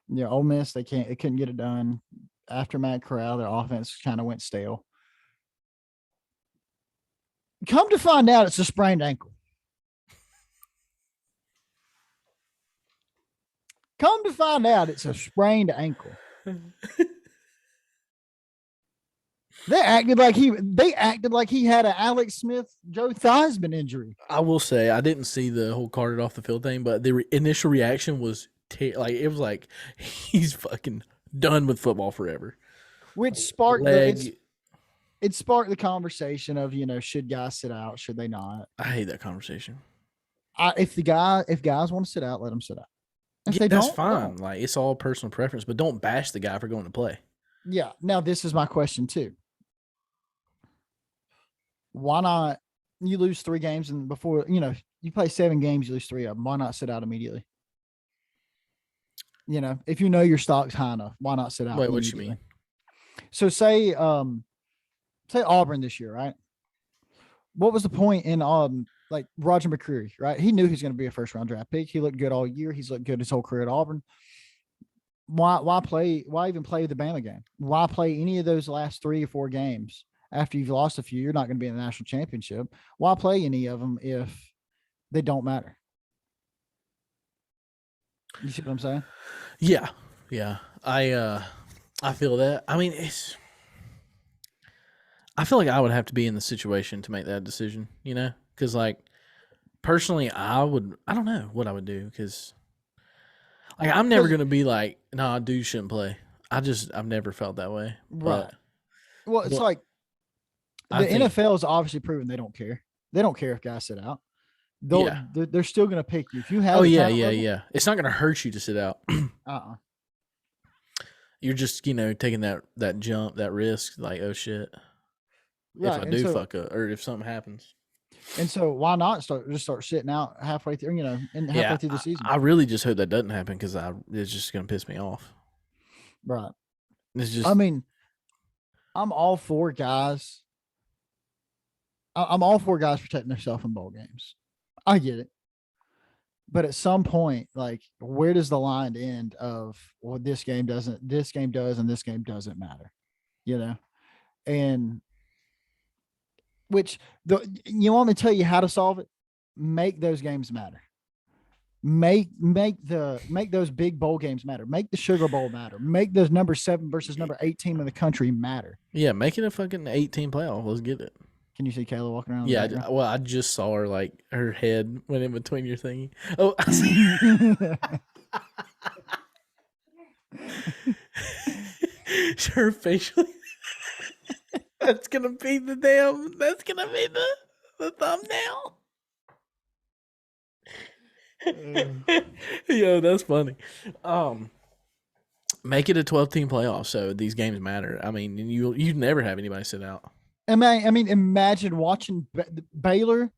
Yeah, Ole Miss, they couldn't get it done. After Matt Corral, their offense kind of went stale. Come to find out, it's a sprained ankle. Come to find out, it's a sprained ankle. They acted like he had an Alex Smith, Joe Theismann injury. I will say I didn't see the whole carted off the field thing, but the initial reaction was like it was like he's fucking done with football forever. Which sparked Leg. it sparked the conversation of, should guys sit out, should they not? I hate that conversation. If guys want to sit out, let them sit out. If Yeah, they that's don't, fine. don't. Like it's all personal preference, but don't bash the guy for going to play. Yeah. Now this is my question too. Why not? You lose 3 games and before you play 7 games, you lose 3 of them. Why not sit out immediately? If you know your stock's high enough, why not sit out? Wait, what you mean? So say Auburn this year, right? What was the point in like Roger McCreary, right? He knew he was going to be a first round draft pick. He looked good all year. He's looked good his whole career at Auburn. Why even play the Bama game? Why play any of those last 3 or 4 games after you've lost a few? You're not going to be in the national championship. Why play any of them if they don't matter? You see what I'm saying? Yeah. I feel that. I mean, I feel like I would have to be in the situation to make that decision, because like personally, I don't know what I would do because like I'm never gonna be like, nah, dude shouldn't play. I've never felt that way. Right. Well, it's but like the I think, NFL is obviously proven they don't care. They don't care if guys sit out. They're still going to pick you if you have. Oh yeah. It's not gonna hurt you to sit out. You're just taking that jump, that risk. Like, oh shit, right. if I do fuck up or if something happens. And so why not start sitting out halfway through, and halfway through the season? I really just hope that doesn't happen because it's just gonna piss me off. Right. It's just. I mean, I'm all for guys. I'm all for guys protecting themselves in ball games. I get it. But at some point, like, where does the line end of, well, this game does, and this game doesn't matter, And which you want me to tell you how to solve it? Make those games matter. Make those big bowl games matter. Make the Sugar Bowl matter. Make those number 7 versus number 8 team in the country matter. Yeah, make it a fucking 18 playoff. Let's get it. Can you see Kayla walking around? Yeah, I just saw her, like, her head went in between your thingy. Oh, I see. Her facial. That's gonna be the thumbnail. Yo, that's funny. Make it a 12-team playoff so these games matter. I mean, you never have anybody sit out. I mean, imagine watching Baylor,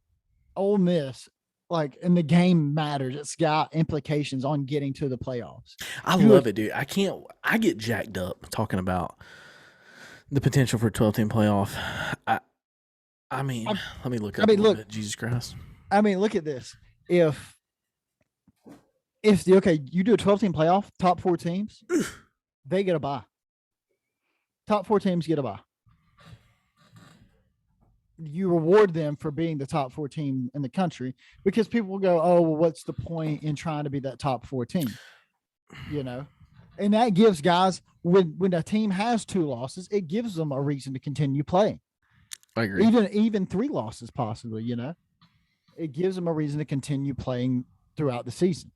Ole Miss, like, and the game matters. It's got implications on getting to the playoffs. I love it, dude. I get jacked up talking about the potential for a 12-team playoff. I mean, let me look up a little bit. Jesus Christ. I mean, look at this. If you do a 12-team playoff, top 4 teams, they get a bye. Top 4 teams get a bye. You reward them for being the top 4 team in the country because people will go, oh, well, what's the point in trying to be that top 4 team? And that gives guys, when a team has 2 losses, it gives them a reason to continue playing. I agree. Even 3 losses, possibly, it gives them a reason to continue playing throughout the season.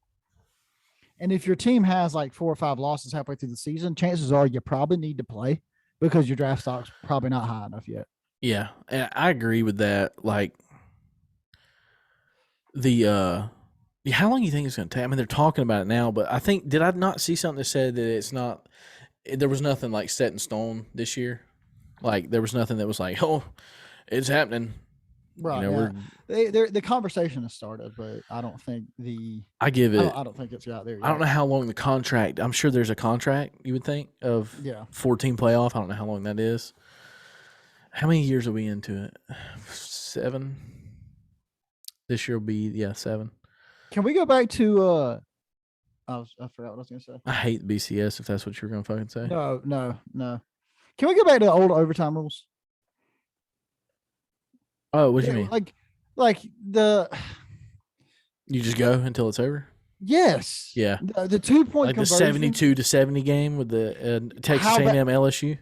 And if your team has like 4 or 5 losses halfway through the season, chances are you probably need to play because your draft stock's probably not high enough yet. Yeah, and I agree with that. Like, how long do you think it's going to take? I mean, they're talking about it now, but I think, did I not see something that said that it's not, there was nothing like set in stone this year? Like there was nothing that was like, oh, it's happening. Right. Yeah. We're The conversation has started, but I don't think I give it. I don't think it's got there I don't yet. know how long the contract. I'm sure there's a contract. You would think of Yeah. 14 playoff. I don't know how long that is. How many years are we into it? 7. This year will be 7. Can we go back to I forgot what I was gonna say. I hate BCS if that's what you're gonna fucking say. No. Can we go back to the old overtime rules? Oh, what do you mean? Like the You just go until it's over? yes. Yeah. The 2 point Like the conversion. 72 to 70 game with the Texas How A&M LSU.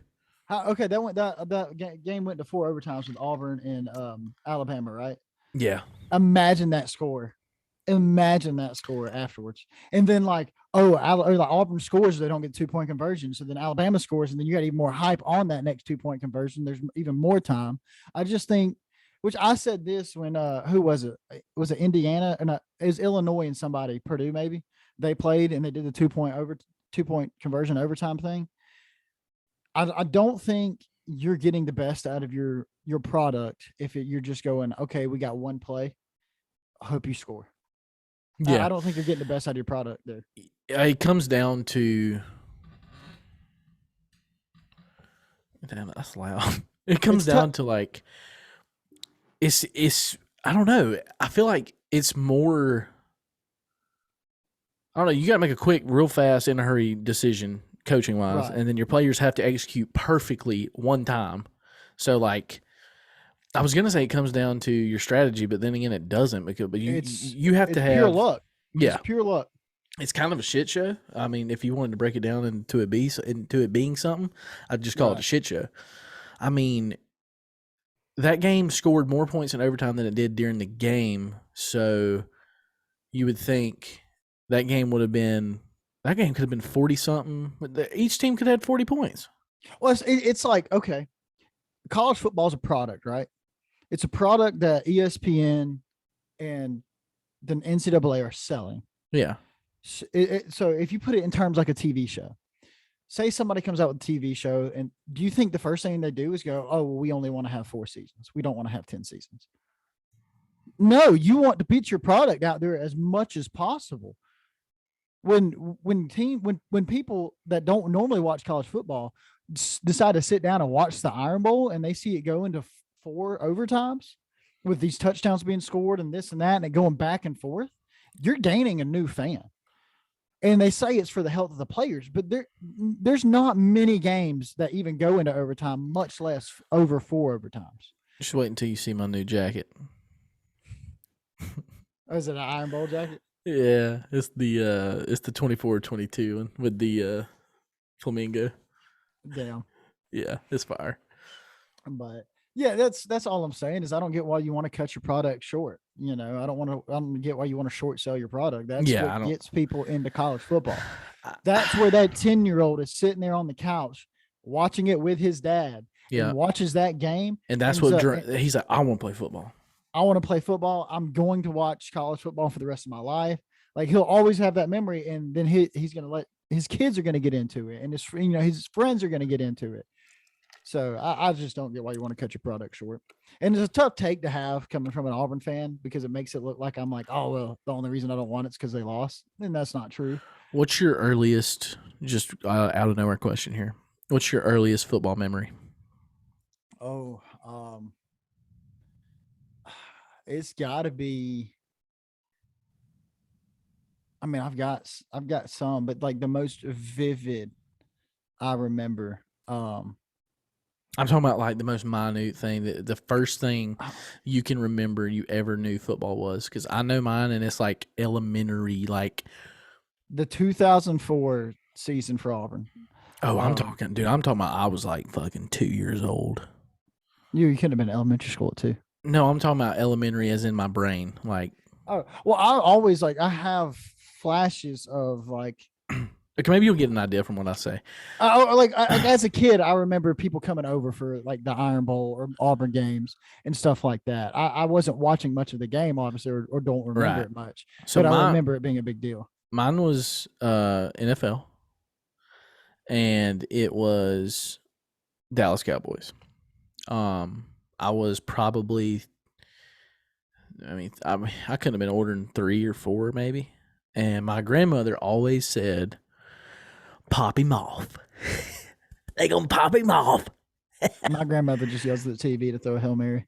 Okay, that game went to 4 overtimes with Auburn and Alabama, right? Yeah. Imagine that score. Imagine that score afterwards, and then like Auburn scores, they don't get 2 point conversion. So then Alabama scores, and then you got even more hype on that next 2 point conversion. There's even more time. I just think, which I said this when who was it? Was it Indiana? And it was Illinois and somebody, Purdue maybe. They played and they did the 2 point conversion overtime thing. I don't think you're getting the best out of your product if you're just going, okay, we got one play. I hope you score. Yeah. I don't think you're getting the best out of your product there. It comes down to. Damn, that's loud. It comes down to like. It's. I don't know. I feel like it's more. I don't know. You got to make a quick, real fast, in a hurry decision, coaching wise, Right. and then your players have to execute perfectly one time. So like. I was gonna say it comes down to your strategy, but then again, it doesn't because you have to have pure luck. Yeah, It's pure luck. it's kind of a shit show. I mean, if you wanted to break it down into it being something, I'd just call it a shit show. I mean, that game scored more points in overtime than it did during the game, so you would think that game could have been 40 something. Each team could have had 40 points. Well, it's like, okay, college football is a product, right? It's a product that ESPN and the NCAA are selling. Yeah. So if you put it in terms like a TV show, say somebody comes out with a TV show, and do you think the first thing they do is go, oh, well, we only want to have 4 seasons. We don't want to have 10 seasons. No, you want to put your product out there as much as possible. When people that don't normally watch college football decide to sit down and watch the Iron Bowl and they see it go into 4 overtimes with these touchdowns being scored and this and that and it going back and forth, you're gaining a new fan. And they say it's for the health of the players, but there's not many games that even go into overtime, much less over 4 overtimes. Just wait until you see my new jacket. Oh, is it an Iron Bowl jacket? Yeah, it's the 24-22 one with the flamingo. Damn. Yeah, it's fire. But yeah, that's all I'm saying is I don't get why you want to cut your product short. I don't get why you want to short sell your product. That's what gets people into college football. That's where that 10-year-old is sitting there on the couch watching it with his dad. Yeah. And watches that game. And that's what he's like, I want to play football. I want to play football. I'm going to watch college football for the rest of my life. Like he'll always have that memory, and then he's going to let his kids are going to get into it, and his friends are going to get into it. So I just don't get why you want to cut your product short. And it's a tough take to have coming from an Auburn fan because it makes it look like I'm like, oh, well, the only reason I don't want it's because they lost. And that's not true. What's your earliest, just out of nowhere question here, what's your earliest football memory? Oh, it's got to be. I mean, I've got some, but like the most vivid I remember. I'm talking about like the most minute thing, the first thing you can remember you ever knew football was, because I know mine, and it's like elementary, like the 2004 season for Auburn. Oh, I'm talking about I was like fucking 2 years old. You could have been in elementary school too. No, I'm talking about elementary as in my brain. Like, oh, well, I always I have flashes of like. Okay, maybe you'll get an idea from what I say. As a kid, I remember people coming over for like the Iron Bowl or Auburn games and stuff like that. I wasn't watching much of the game, obviously, or don't remember it much. So but I remember it being a big deal. Mine was NFL, and it was Dallas Cowboys. I was probably, I couldn't have been older than 3 or 4 maybe. And my grandmother always said, "Pop him off." They gonna pop him off. My grandmother just yells at the TV to throw a Hail Mary.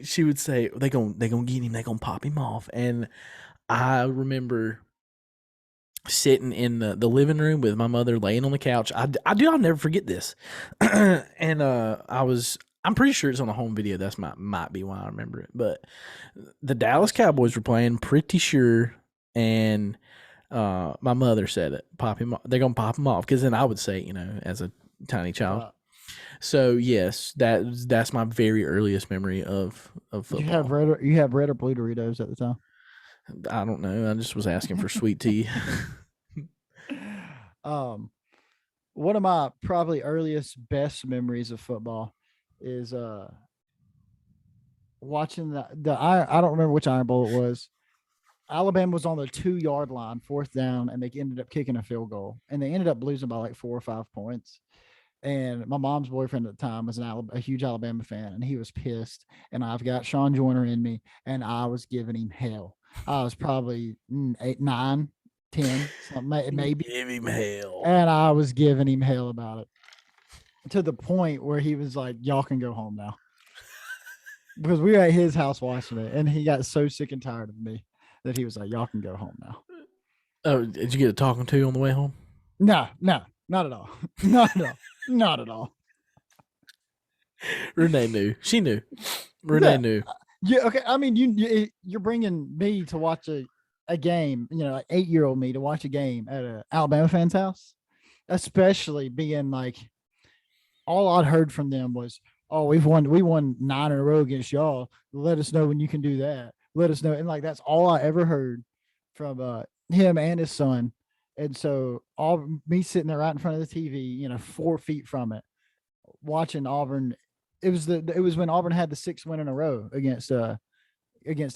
She would say they gonna get him. They gonna pop him off. And I remember sitting in the living room with my mother laying on the couch. I'll never forget this. And I'm pretty sure it's on a home video. That's might be why I remember it. But the Dallas Cowboys were playing, pretty sure, and my mother said it. Pop him. They're gonna pop him off, because then I would say, as a tiny child. So yes, that's my very earliest memory of football. You have red or blue Doritos at the time? I don't know. I just was asking for sweet tea. One of my probably earliest best memories of football is watching the I don't remember which Iron Bowl it was. Alabama was on the 2-yard line, 4th down, and they ended up kicking a field goal, and they ended up losing by like 4 or 5 points. And my mom's boyfriend at the time was a huge Alabama fan, and he was pissed. And I've got Sean Joyner in me, and I was giving him hell. I was probably 8, 9, 10, something, maybe. Give him hell. And I was giving him hell about it, to the point where he was like, "Y'all can go home now," because we were at his house watching it, and he got so sick and tired of me that he was like, "Y'all can go home now." Oh, did you get a talking to on the way home? No, not at all. Not at all. Not at all. Renee knew. She knew. Renee knew. Yeah. Okay. I mean, you're bringing me to watch a game. Like 8-year-old me to watch a game at an Alabama fan's house, especially being like, all I'd heard from them was, "Oh, we won 9 in a row against y'all. Let us know when you can do that. Let us know." And like, that's all I ever heard from him and his son. And so me sitting there right in front of the TV, 4 feet from it, watching Auburn. It was when Auburn had the 6th win in a row against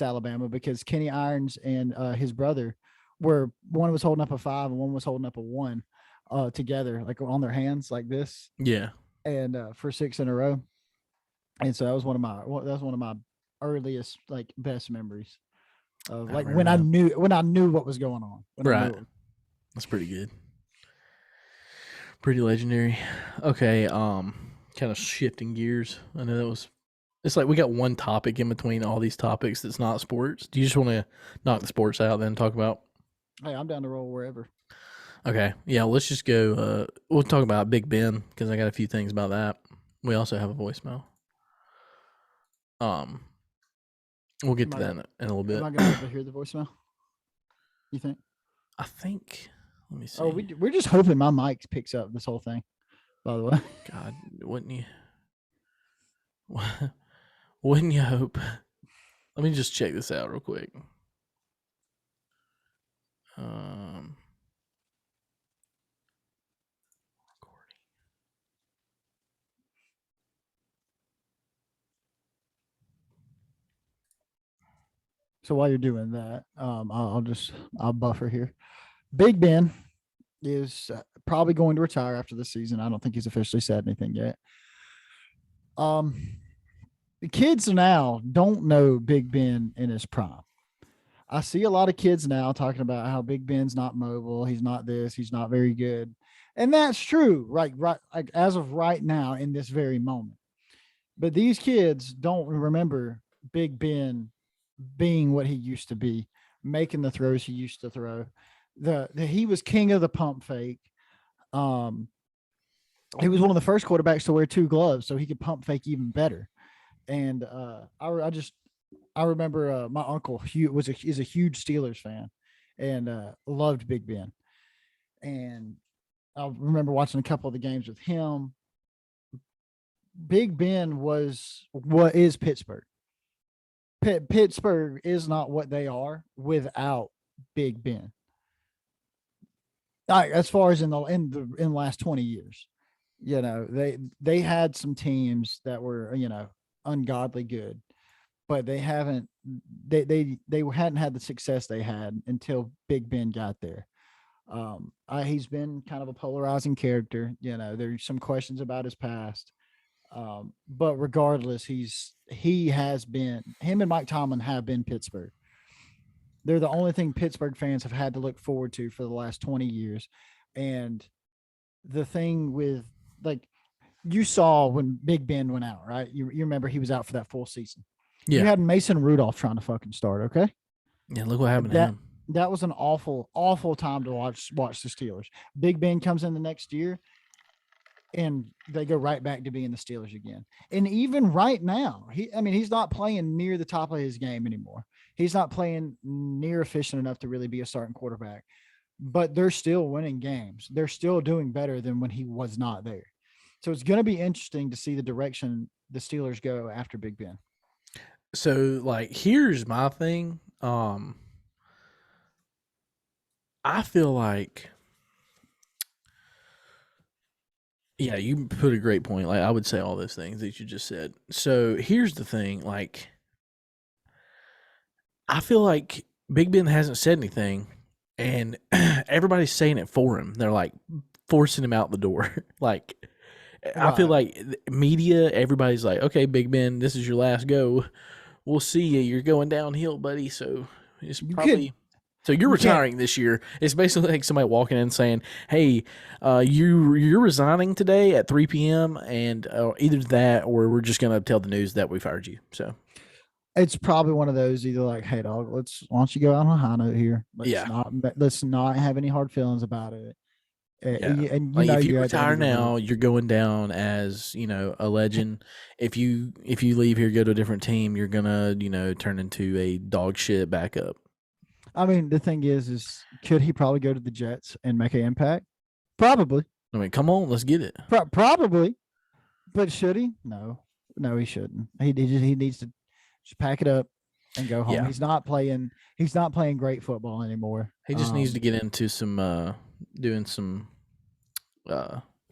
Alabama, because Kenny Irons and his brother one was holding up a 5 and one was holding up a 1 together, like on their hands like this. Yeah. And for 6 in a row. And so that was one of my earliest, like, best memories of, like, when I knew what was going on. Right. That's pretty good. Pretty legendary. Okay, kind of shifting gears. I know it's like we got one topic in between all these topics that's not sports. Do you just want to knock the sports out then and talk about? Hey, I'm down to roll wherever. Okay. Yeah, let's just go. We'll talk about Big Ben, because I got a few things about that. We also have a voicemail. We'll get to that in a little bit. Am I going to be able to hear the voicemail? You think? I think. Let me see. Oh, we're just hoping my mic picks up this whole thing, by the way. God, wouldn't you? Wouldn't you hope? Let me just check this out real quick. Recording. So while you're doing that, I'll buffer here. Big Ben is probably going to retire after the season. I don't think he's officially said anything yet. The kids now don't know Big Ben in his prime. I see a lot of kids now talking about how Big Ben's not mobile. He's not this. He's not very good. And that's true, right, like as of right now in this very moment. But these kids don't remember Big Ben being what he used to be, making the throws he used to throw. He was king of the pump fake. He was one of the first quarterbacks to wear 2 gloves, so he could pump fake even better. And I remember my uncle is a huge Steelers fan, and loved Big Ben. And I remember watching a couple of the games with him. Big Ben was what is Pittsburgh. Pittsburgh is not what they are without Big Ben. As far as in the last 20 years, they had some teams that were ungodly good, but they hadn't had the success they had until Big Ben got there. He's been kind of a polarizing character. There's some questions about his past. But regardless, he has been him and Mike Tomlin have been Pittsburgh. They're the only thing Pittsburgh fans have had to look forward to for the last 20 years. And the thing with like you saw when Big Ben went out, right? You remember he was out for that full season. You Yeah. had Mason Rudolph trying to fucking start, okay? Yeah. Look what happened to That him. that was an awful time to watch the Steelers. Big Ben comes in the next year and they go right back to being the Steelers again. And even right now, he's not playing near the top of his game anymore. He's not playing near efficient enough to really be a starting quarterback. But they're still winning games. They're still doing better than when he was not there. So it's going to be interesting to see the direction the Steelers go after Big Ben. So, like, here's my thing. I feel like, yeah, you put a great point. Like, I would say all those things that you just said. So here's the thing. Like, I feel like Big Ben hasn't said anything, and everybody's saying it for him. They're like forcing him out the door. Like, I feel like media, everybody's like, okay, Big Ben, this is your last go. We'll see you. You're going downhill, buddy. So it's probably. So you're retiring this year. It's basically like somebody walking in saying, "Hey, you're resigning today at 3 p.m. and either that or we're just gonna tell the news that we fired you." So it's probably one of those either like, "Hey, dog, why don't you go out on a high note here? Let's not have any hard feelings about it." And like if you retire now, you're going down as a legend. If you leave here, go to a different team, you're gonna turn into a dog shit backup. I mean, the thing is could he probably go to the Jets and make an impact? Probably. I mean, come on, let's get it. Probably, but should he? No, he shouldn't. He needs to just pack it up and go home. Yeah. He's not playing great football anymore. He just needs to get into some doing some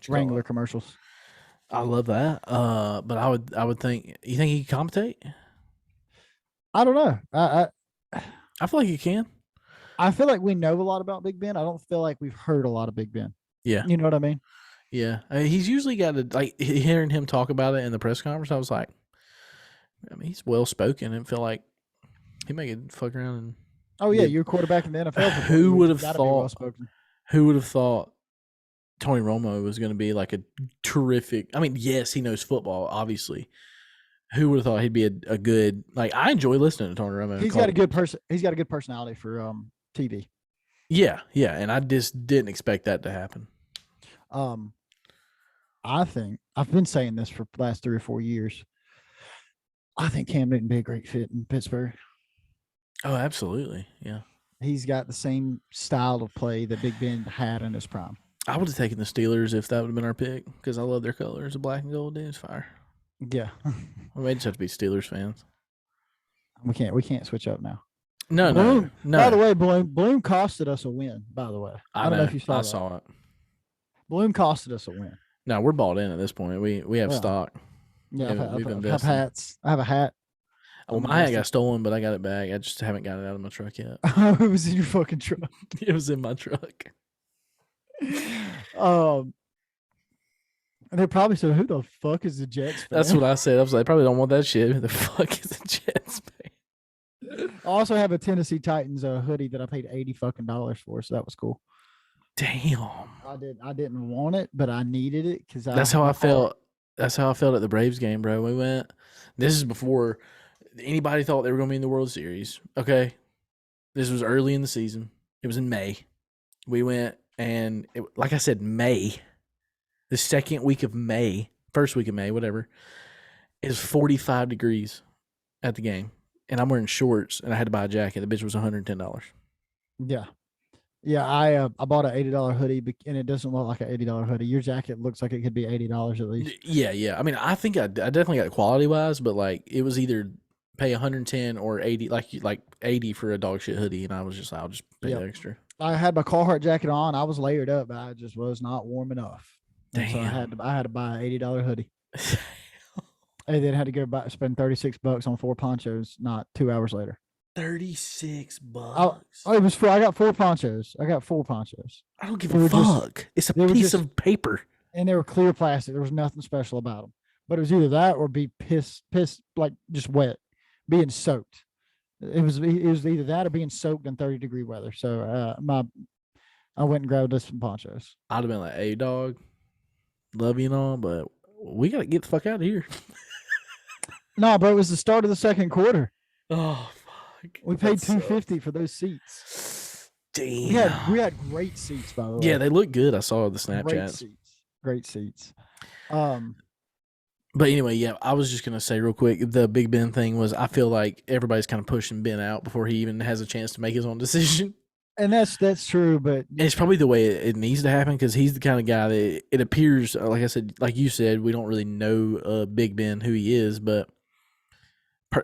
Wrangler commercials. I love that. But I would think. You think he can commentate? I don't know. I feel like he can. I feel like we know a lot about Big Ben. I don't feel like we've heard a lot of Big Ben. Yeah. You know what I mean? Yeah. He's usually got hearing him talk about it in the press conference, I was like, he's well spoken and feel like he may get fuck around and. Oh yeah, you're a quarterback in the NFL. Who would have thought? Who would have thought Tony Romo was going to be like a terrific? I mean, yes, he knows football, obviously. Who would have thought he'd be a good? Like, I enjoy listening to Tony Romo. He's got a good person. He's got a good personality for TV. Yeah, and I just didn't expect that to happen. I think I've been saying this for the last 3 or 4 years. I think Cam Newton would be a great fit in Pittsburgh. Oh, absolutely, yeah. He's got the same style of play that Big Ben had in his prime. I would have taken the Steelers if that would have been our pick because I love their colors, the black and gold. It's fire. Yeah, we may just have to be Steelers fans. We can't switch up now. No. By the way, Bloom costed us a win. By the way, I don't know if you saw. I saw it. Bloom costed us a win. No, we're bought in at this point. We have stock. Yeah, I have hats. I have a hat. Well, my hat got stolen, but I got it back. I just haven't got it out of my truck yet. Oh, it was in your fucking truck. It was in my truck. And they probably said, "Who the fuck is the Jets fan?" That's what I said. I was like, "Probably don't want that shit. Who the fuck is the Jets fan?" I also have a Tennessee Titans hoodie that I paid $80 for, so that was cool. Damn. I didn't want it, but I needed it because that's how I felt. That's how I felt at the Braves game, bro. We went. This is before anybody thought they were going to be in the World Series. Okay, this was early in the season. It was in May. We went, and like I said, May. The second week of May, first week of May, whatever, is 45 degrees at the game. And I'm wearing shorts, and I had to buy a jacket. The bitch was $110. Yeah. Yeah, I bought an $80 hoodie, and it doesn't look like an $80 hoodie. Your jacket looks like it could be $80 at least. Yeah. I mean, I think I definitely got quality-wise, but, like, it was either pay 110 or 80, like 80 for a dog shit hoodie, and I was just like, I'll just pay the extra. I had my Carhartt jacket on. I was layered up, but I just was not warm enough. Damn. So I had to buy an $80 hoodie. And then had to go spend $36 on 4 ponchos. Not 2 hours later. $36. It was I got 4 ponchos. I don't give a fuck. It's a piece of paper, and they were clear plastic. There was nothing special about them. But it was either that or be pissed, like just wet, being soaked. It was either that or being soaked in 30-degree weather. So I went and grabbed us some ponchos. I'd have been like, "Hey, dog, love you and all, but we gotta get the fuck out of here." No, bro, it was the start of the second quarter. Oh fuck! We paid $250 for those seats. Damn. We had great seats, by the way. Yeah, they look good. I saw the Snapchats. Great seats. But anyway, yeah, I was just gonna say real quick, the Big Ben thing was, I feel like everybody's kind of pushing Ben out before he even has a chance to make his own decision. And that's true, but And it's probably the way it needs to happen, because he's the kind of guy that it appears, like I said, like you said, we don't really know Big Ben, who he is, but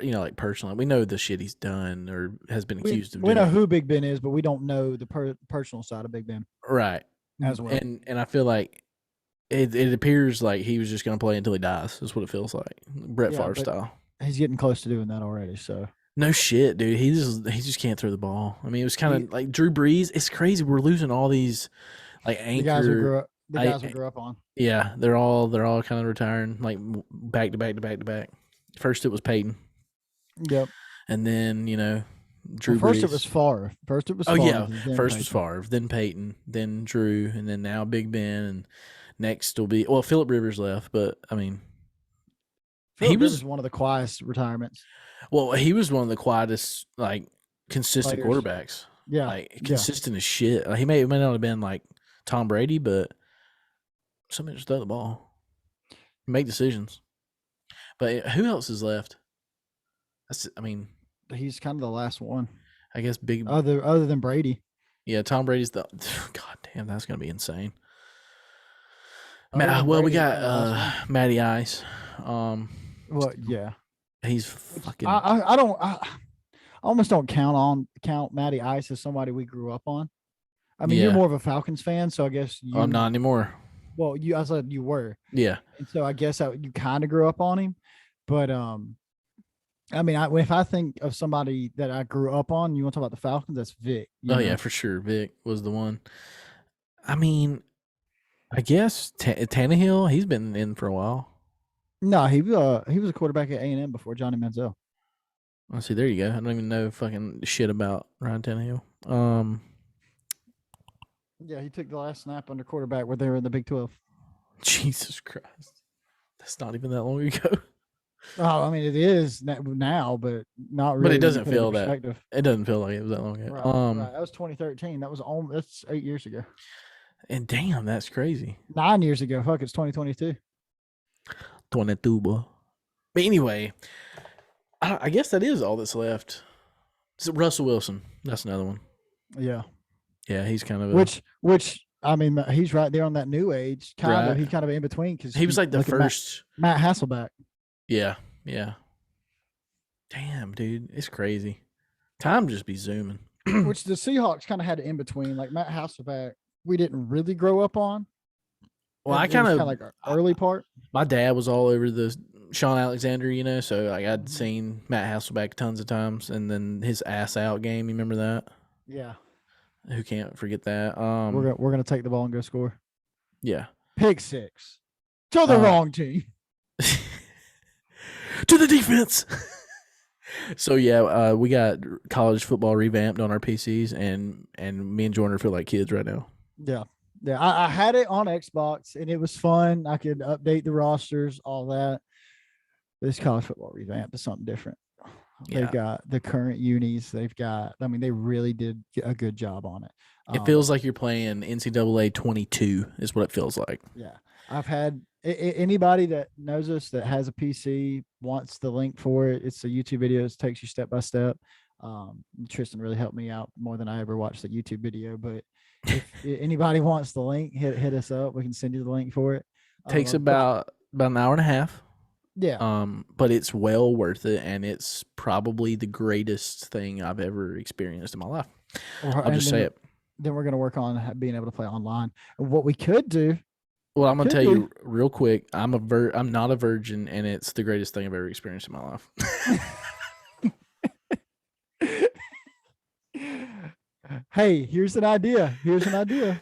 like personally, we know the shit he's done or has been accused of doing. We know who Big Ben is, but we don't know the personal side of Big Ben, right? As well. And I feel like it appears like he was just going to play until he dies. Is what it feels like, Brett Favre style. He's getting close to doing that already. So no shit, dude. He just can't throw the ball. I mean, it was kind of like Drew Brees. It's crazy. We're losing all these like anchor. The guys we grew up on. Yeah, they're all kind of retiring like back to back to back to back. First it was Peyton. Yep. And then Drew. First Brees. It was Favre. First it was. Favre, yeah. First was Favre, then Peyton, then Drew, and then now Big Ben, and next will be Phillip Rivers left, but I mean, he was one of the quietest retirements. Well, he was one of the quietest, like consistent quarterbacks. Yeah, like consistent as shit. He may not have been like Tom Brady, but somebody just throw the ball, make decisions. But who else is left? He's kind of the last one. I guess big other than Brady. Yeah, Tom Brady's the God damn, that's gonna be insane. We got Matty Ice. Well, yeah, he's fucking. I almost don't count Matty Ice as somebody we grew up on. I mean, you're more of a Falcons fan, so I guess I'm not anymore. Well, I said you were. Yeah, and so I guess you kind of grew up on him, but I mean, if I think of somebody that I grew up on, you want to talk about the Falcons? That's Vic. Yeah, for sure. Vic was the one. I mean, I guess Tannehill, he's been in for a while. No, he was a quarterback at A&M before Johnny Manziel. Oh, see, there you go. I don't even know fucking shit about Ryan Tannehill. Yeah, he took the last snap under quarterback where they were in the Big 12. Jesus Christ. That's not even that long ago. Oh, I mean, it is now, but not really. But it doesn't feel that. It doesn't feel like it was that long ago. Right. That was 2013. That's 8 years ago. And damn, that's crazy. 9 years ago. Fuck, it's 2022. 22, boy. But anyway, I guess that is all that's left. So Russell Wilson. That's another one. Yeah. Yeah, he's kind of which I mean, he's right there on that new age. He's kind of in between because he was like the first Matt Hasselbeck. Yeah. Damn, dude, it's crazy. Time just be zooming. Which the Seahawks kind of had it in between. Like Matt Hasselbeck, we didn't really grow up on. Well, I kind of like early part. My dad was all over the Sean Alexander, so like I'd seen Matt Hasselbeck tons of times, and then his ass out game. You remember that? Yeah. Who can't forget that? We're gonna take the ball and go score. Yeah. Pick six to the wrong team. To the defense. So yeah, we got college football revamped on our PCs, and me and Jordan feel like kids right now. Yeah. I had it on Xbox, and it was fun. I could update the rosters, all that. This college football revamped is something different. Yeah. They've got the current unis. They really did a good job on it. It feels like you're playing NCAA 22 is what it feels like. Yeah. I've had anybody that knows us that has a PC wants the link for it. It's a YouTube video. It takes you step by step. Tristan really helped me out more than I ever watched the YouTube video. But if anybody wants the link, hit us up. We can send you the link for it. Takes about an hour and a half. Yeah. But it's well worth it, and it's probably the greatest thing I've ever experienced in my life. I'll just say it. Then we're going to work on being able to play online. And what we could do. Well, I'm going to tell you real quick. I'm not a virgin, and it's the greatest thing I've ever experienced in my life. Hey, here's an idea.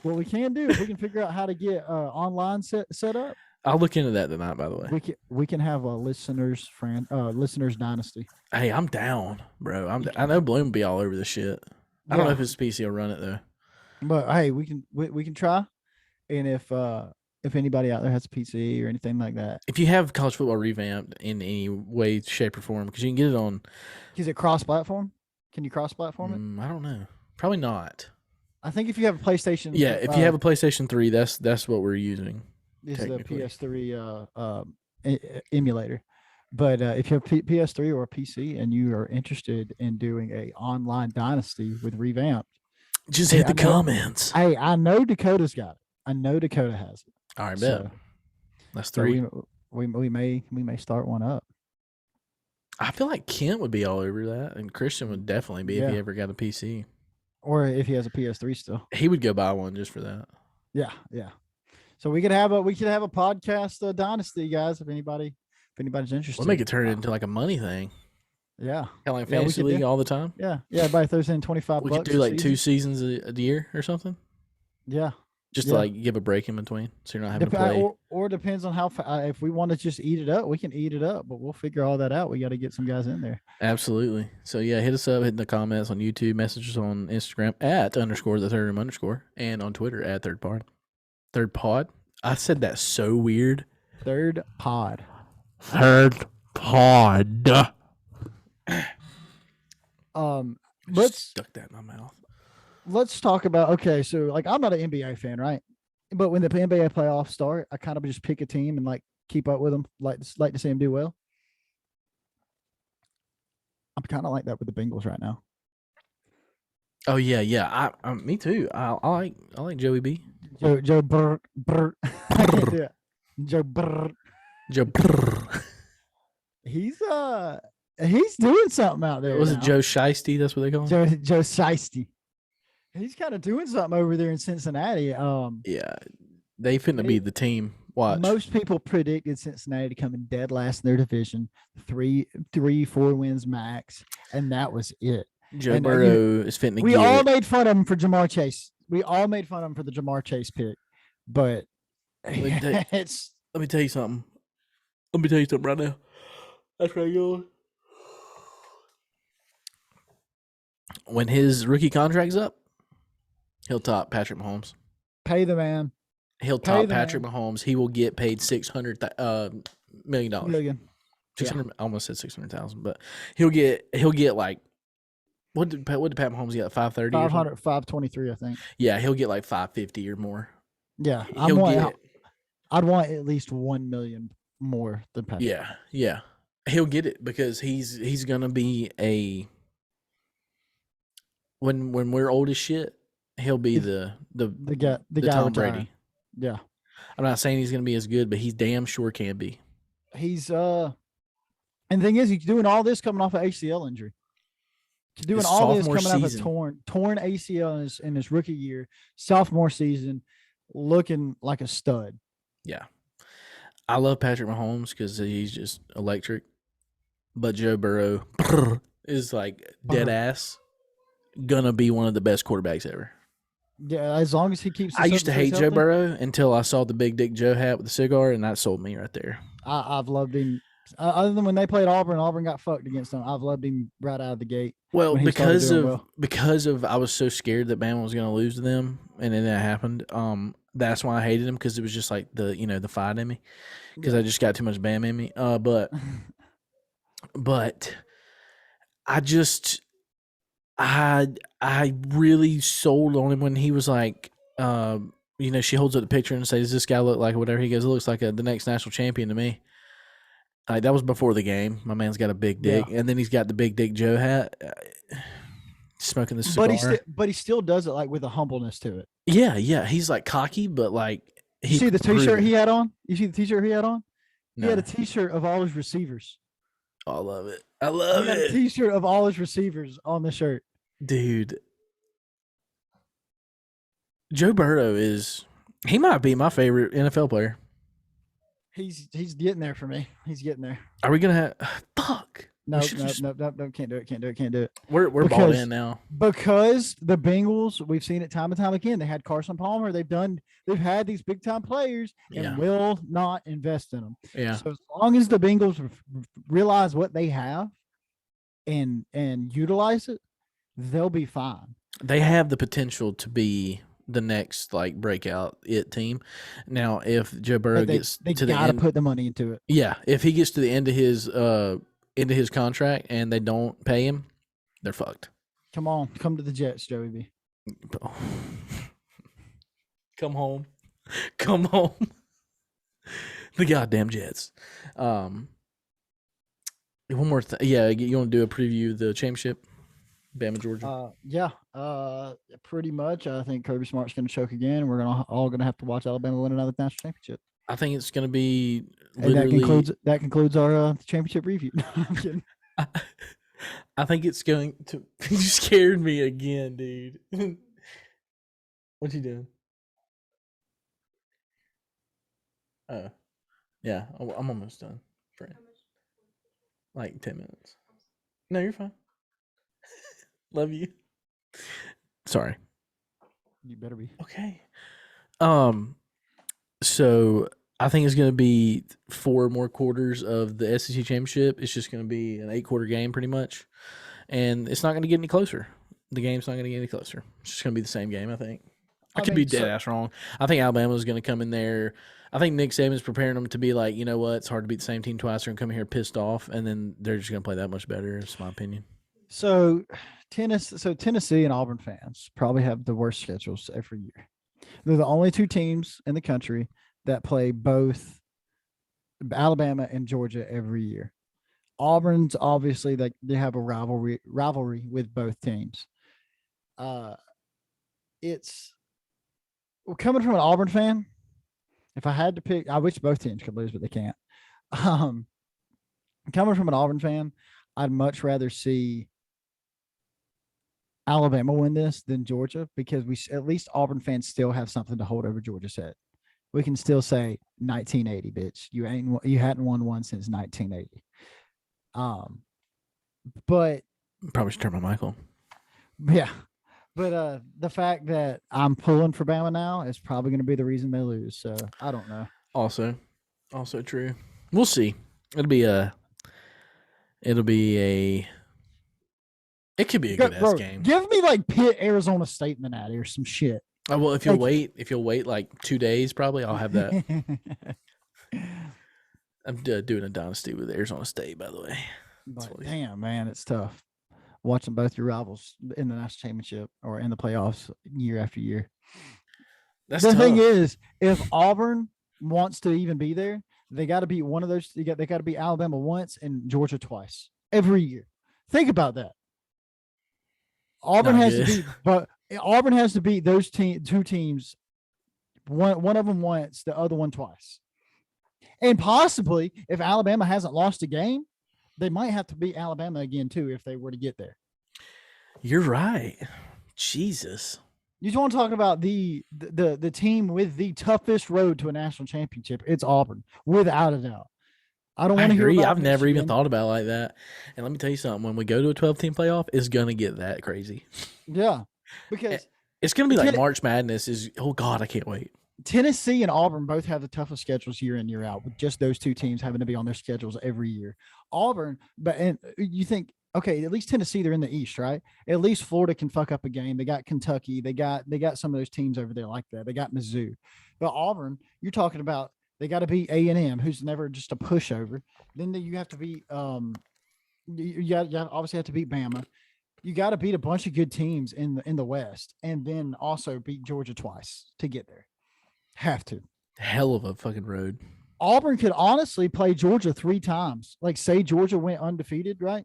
What we can do, if we can figure out how to get online set up. I'll look into that tonight. By the way, we can have a listeners dynasty. hey, I'm down, bro. I know Bloom will be all over this shit. I don't know Yeah, if his PC will run it though. but hey, we can try, and if anybody out there has a PC or anything like that, If you have college football revamped in any way, shape, or form, because you can get it on. is it cross-platform? Can you cross-platform it? I don't know. Probably not. I think if you have a PlayStation, Yeah, if you have a PlayStation 3, that's what we're using. is the technically. PS3 emulator. But if you have PS3 or a PC and you are interested in doing a online dynasty with Revamped, Just Hey, hit the I know- comments. hey, I know Dakota's got it. I know Dakota has it. All right, bet. So, That's so 3. we may start one up. I feel like Kent would be all over that, and Christian would definitely be if he Yeah. ever got a PC. Or if he has a PS3 still. He would go buy one just for that. Yeah, yeah. So we could have a podcast dynasty, guys. If anybody's interested, We'll make it turn into like a money thing. Yeah, Kind of like Yeah, we fantasy could league do. all the time. yeah. Everybody throws in $25. We could do like 2 seasons a year or something, Yeah, just Yeah. to like give a break in between, so you're not having to Dep- play. or depends on how if we want to just eat it up, we can eat it up. But we'll figure all that out. We got to get some guys in there. Absolutely. So yeah, hit us up, hit in the comments on YouTube, message us on Instagram @_the_third_, and on Twitter @thirdpod. I said that so weird. Third pod. Third pod. Let's Stuck that in my mouth. talk about, okay, so like I'm not an NBA fan, right? But when the NBA playoffs start, I kind of just pick a team and like keep up with them, like to see them do well. I'm kind of like that with the Bengals right now. Oh yeah. Me too. I like Joey B. Joe Burr. I can't do it. Joe Burr. Joe. Brrr. He's doing something out there. Was it now. Joe Shiesty? That's what they call him. Joe Shiesty. He's kind of doing something over there in Cincinnati. Yeah, they finna be the team. Watch. Most people predicted Cincinnati coming dead last in their division, 4 wins max, and that was it. Joe and, Burrow is finna We get all it. made fun of him for Jamar Chase. We all made fun of him for the Jamar Chase pick, but it's Let me tell you something. Right now. That's right, y'all. When his rookie contract's up, he'll top Patrick Mahomes. pay the man. He'll Pay top the Patrick man. Mahomes. He will get paid $600 million. Million. 600. I almost said 600,000, but he'll get like what did Pat Mahomes get? 530. 500, 523, I think. Yeah, he'll get like 550 or more. Yeah, I'd want at least 1 million more than Patrick. Yeah. He'll get it because he's gonna be a when we're old as shit, he'll be the guy Tom retiring. Brady. Yeah, I'm not saying he's gonna be as good, but he's damn sure can be. he's and the thing is, he's doing all this coming off an ACL injury. He's doing His all this sophomore coming off season. a torn ACL in his rookie year, sophomore season, looking like a stud. Yeah. I love Patrick Mahomes because he's just electric. But Joe Burrow is like dead ass gonna be one of the best quarterbacks ever. Yeah, as long as he keeps. I used to hate Joe Burrow until I saw the Big Dick Joe hat with the cigar, and that sold me right there. I've loved him. Other than when they played Auburn got fucked against them. I've loved him right out of the gate. Well, when he started doing because of I was so scared that Bama was gonna lose to them, and then that happened. That's why I hated him because it was just like the fight in me because I just got too much Bama in me. But I just I really sold on him when he was like, she holds up the picture and says, "Does this guy look like whatever?" He goes, "It looks like the next national champion to me." That was before the game. My man's got a big dick, and then he's got the Big Dick Joe hat, smoking the cigar. But he still does it like with a humbleness to it. Yeah, he's like cocky, but like you see the T-shirt he had on? You see the T-shirt he had on? No. He had a T-shirt of all his receivers. I love it. I love he had it. a T-shirt of all his receivers on the shirt. Dude, Joe Burrow he might be my favorite NFL player. He's getting there for me. He's getting there. Are we gonna have fuck? Nope. Can't do it. We're balled in now. Because the Bengals, we've seen it time and time again. They had Carson Palmer. They've had these big time players and will not invest in them. Yeah. So as long as the Bengals realize what they have and utilize it, they'll be fine. They have the potential to be the next like breakout team. Now, if Joe Burrow gets to the end, they gotta put the money into it. Yeah, if he gets to the end of his contract and they don't pay him, they're fucked. Come to the Jets, Joey B. Come home. The goddamn Jets. One more thing. Yeah, you want to do a preview of the championship? Bama, Georgia. Pretty much. I think Kirby Smart's going to choke again. We're all going to have to watch Alabama win another national championship. I think it's going to be literally. And that concludes our championship review. No, I'm kidding. I think it's going to. You scared me again, dude. What you doing? Yeah, I'm almost done, friend. Like 10 minutes. No, you're fine. Love you. Sorry. You better be. Okay. So I think it's going to be 4 more quarters of the SEC championship. It's just going to be an 8-quarter game pretty much. And it's not going to get any closer. The game's not going to get any closer. It's just going to be the same game, I think. I could be dead ass wrong. I think Alabama's going to come in there. I think Nick Saban's preparing them to be like, you know what? It's hard to beat the same team twice. They're going to come here pissed off, and then they're just going to play that much better. It's my opinion. So Tennessee and Auburn fans probably have the worst schedules every year. They're the only 2 teams in the country that play both Alabama and Georgia every year. Auburn's obviously they have a rivalry with both teams. It's coming from an Auburn fan. If I had to pick, I wish both teams could lose, but they can't. Coming from an Auburn fan, I'd much rather see Alabama win this than Georgia, because at least Auburn fans still have something to hold over Georgia's head. We can still say 1980, bitch. You hadn't won one since 1980. But probably should turn my mic on. Yeah. But the fact that I'm pulling for Bama now is probably going to be the reason they lose. So I don't know. Also true. We'll see. It could be a good ass game. Give me like Pitt, Arizona State in the natty or some shit. Oh, well, if you'll wait like 2 days, probably I'll have that. I'm doing a dynasty with Arizona State, by the way. Damn, man, it's tough watching both your rivals in the national championship or in the playoffs year after year. That's the tough. Thing is, if Auburn wants to even be there, they got to beat one of those. They got to beat Alabama once and Georgia twice every year. Think about that. Auburn has to beat those 2 teams. One of them once, the other one twice. And possibly, if Alabama hasn't lost a game, they might have to beat Alabama again too if they were to get there. You're right. Jesus. You want to talk about the team with the toughest road to a national championship? It's Auburn, without a doubt. I don't want to hear about I've never even thought about it like that. And let me tell you something. When we go to a 12-team playoff, it's going to get that crazy. Yeah. Because it's going to be like March Madness oh God, I can't wait. Tennessee and Auburn both have the toughest schedules year in, year out, with just those 2 teams having to be on their schedules every year. Auburn, and you think, okay, at least Tennessee, they're in the East, right? At least Florida can fuck up a game. They got Kentucky. They got some of those teams over there like that. They got Mizzou. But Auburn, you're talking about they got to beat A&M, who's never just a pushover. Then you have to beat you obviously have to beat Bama. You got to beat a bunch of good teams in the West, and then also beat Georgia twice to get there. Have to. Hell of a fucking road. Auburn could honestly play Georgia 3 times. Like, say Georgia went undefeated, right?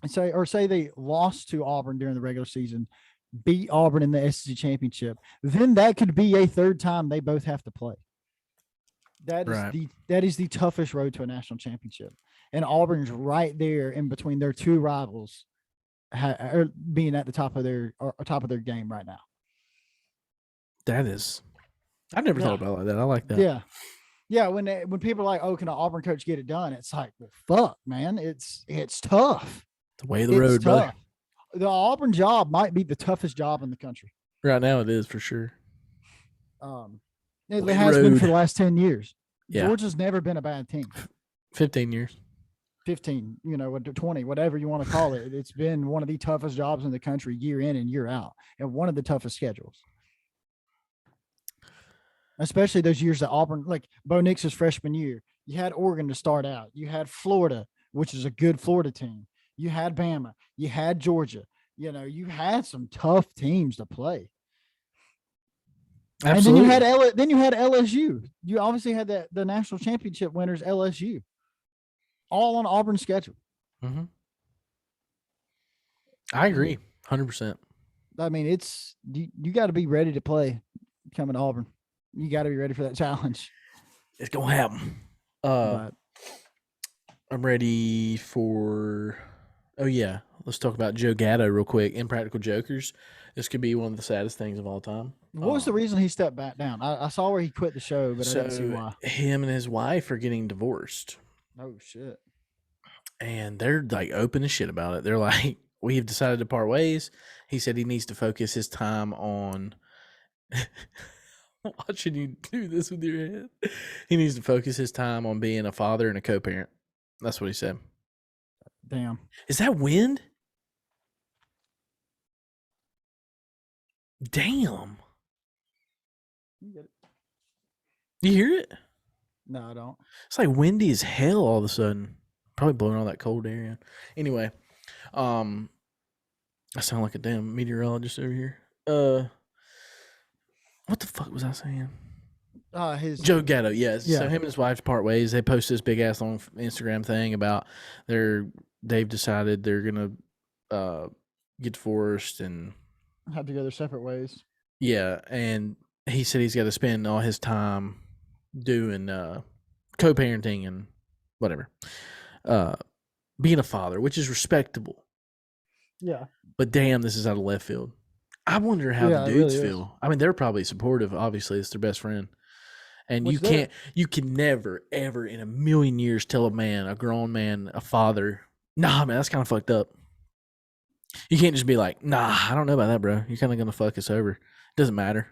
And say they lost to Auburn during the regular season, beat Auburn in the SEC championship. Then that could be a 3rd time they both have to play. That is the toughest road to a national championship. And Auburn's right there in between their 2 rivals, being at the top of their game right now. That is. I've never thought about it like that. I like that. Yeah. Yeah, when people are like, "Oh, can an Auburn coach get it done?" It's like, well, fuck, man, it's tough. The way of the It's road, brother. tough. The Auburn job might be the toughest job in the country. Right now, it is for sure. Um, The it way of the has been for road. the last 10 years. Yeah, Georgia's never been a bad team. 15 years. 15, 20, whatever you want to call it. It's been one of the toughest jobs in the country year in and year out, and one of the toughest schedules. Especially those years that Auburn, like Bo Nix's freshman year, you had Oregon to start out. You had Florida, which is a good Florida team. You had Bama. You had Georgia. You had some tough teams to play. Absolutely. And then you had LSU. You obviously had the national championship winners LSU, all on Auburn's schedule. Mm-hmm. I agree, 100%. I mean, it's you got to be ready to play coming to Auburn. You got to be ready for that challenge. It's gonna happen. But I'm ready for. Oh yeah, let's talk about Joe Gatto real quick. Impractical Jokers. This could be one of the saddest things of all time. what was the reason he stepped back down? I saw where he quit the show, but I didn't see why. Him and his wife are getting divorced, Oh shit. and they're like open as shit about it. They're like, "We have decided to part ways." He said he needs to focus his time on. Watching you do this with your head. He needs to focus his time on being a father and a co-parent. That's what he said. Damn. Is that wind? Damn. You get it. You hear it? No, I don't. It's like windy as hell all of a sudden. Probably blowing all that cold air in. Anyway, I sound like a damn meteorologist over here. What the fuck was I saying? His Joe Gatto, yes. Yeah. So him and his wife part ways. They posted this big ass long Instagram thing about they've decided they're gonna get divorced and have to go their separate ways. yeah, and he said he's got to spend all his time doing co-parenting and whatever, being a father, which is respectable. Yeah. But damn, this is out of left field. I wonder how Yeah, the it dudes really is. feel. I mean, they're probably supportive. Obviously, it's their best friend. And Which you can never, ever in a million years tell a man, a grown man, a father, nah, man, that's kind of fucked up. You can't just be like, nah, I don't know about that, bro. You're kind of going to fuck us over. Doesn't matter.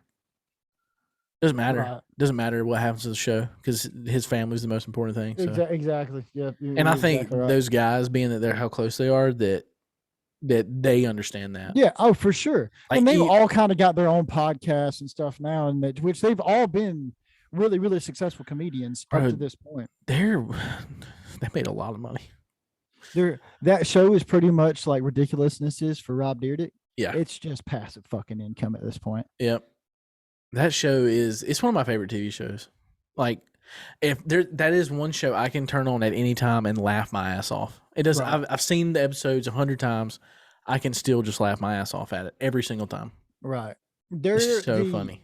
Doesn't matter. Right. Doesn't matter what happens to the show because his family's the most important thing. So. Exactly. Yeah. And I think exactly right. those guys, being that they're how close they are, that they understand that. Yeah. Oh, for sure. Like, and they've all kind of got their own podcasts and stuff now, and which they've all been really, really successful comedians up to this point. They made a lot of money. That show is pretty much like Ridiculousness is for Rob Dyrdek. Yeah. It's just passive fucking income at this point. Yep. That show it's one of my favorite TV shows. Like, that is one show I can turn on at any time and laugh my ass off. It doesn't. Right. I've seen the episodes 100 times. I can still just laugh my ass off at it every single time. Right. It's so funny.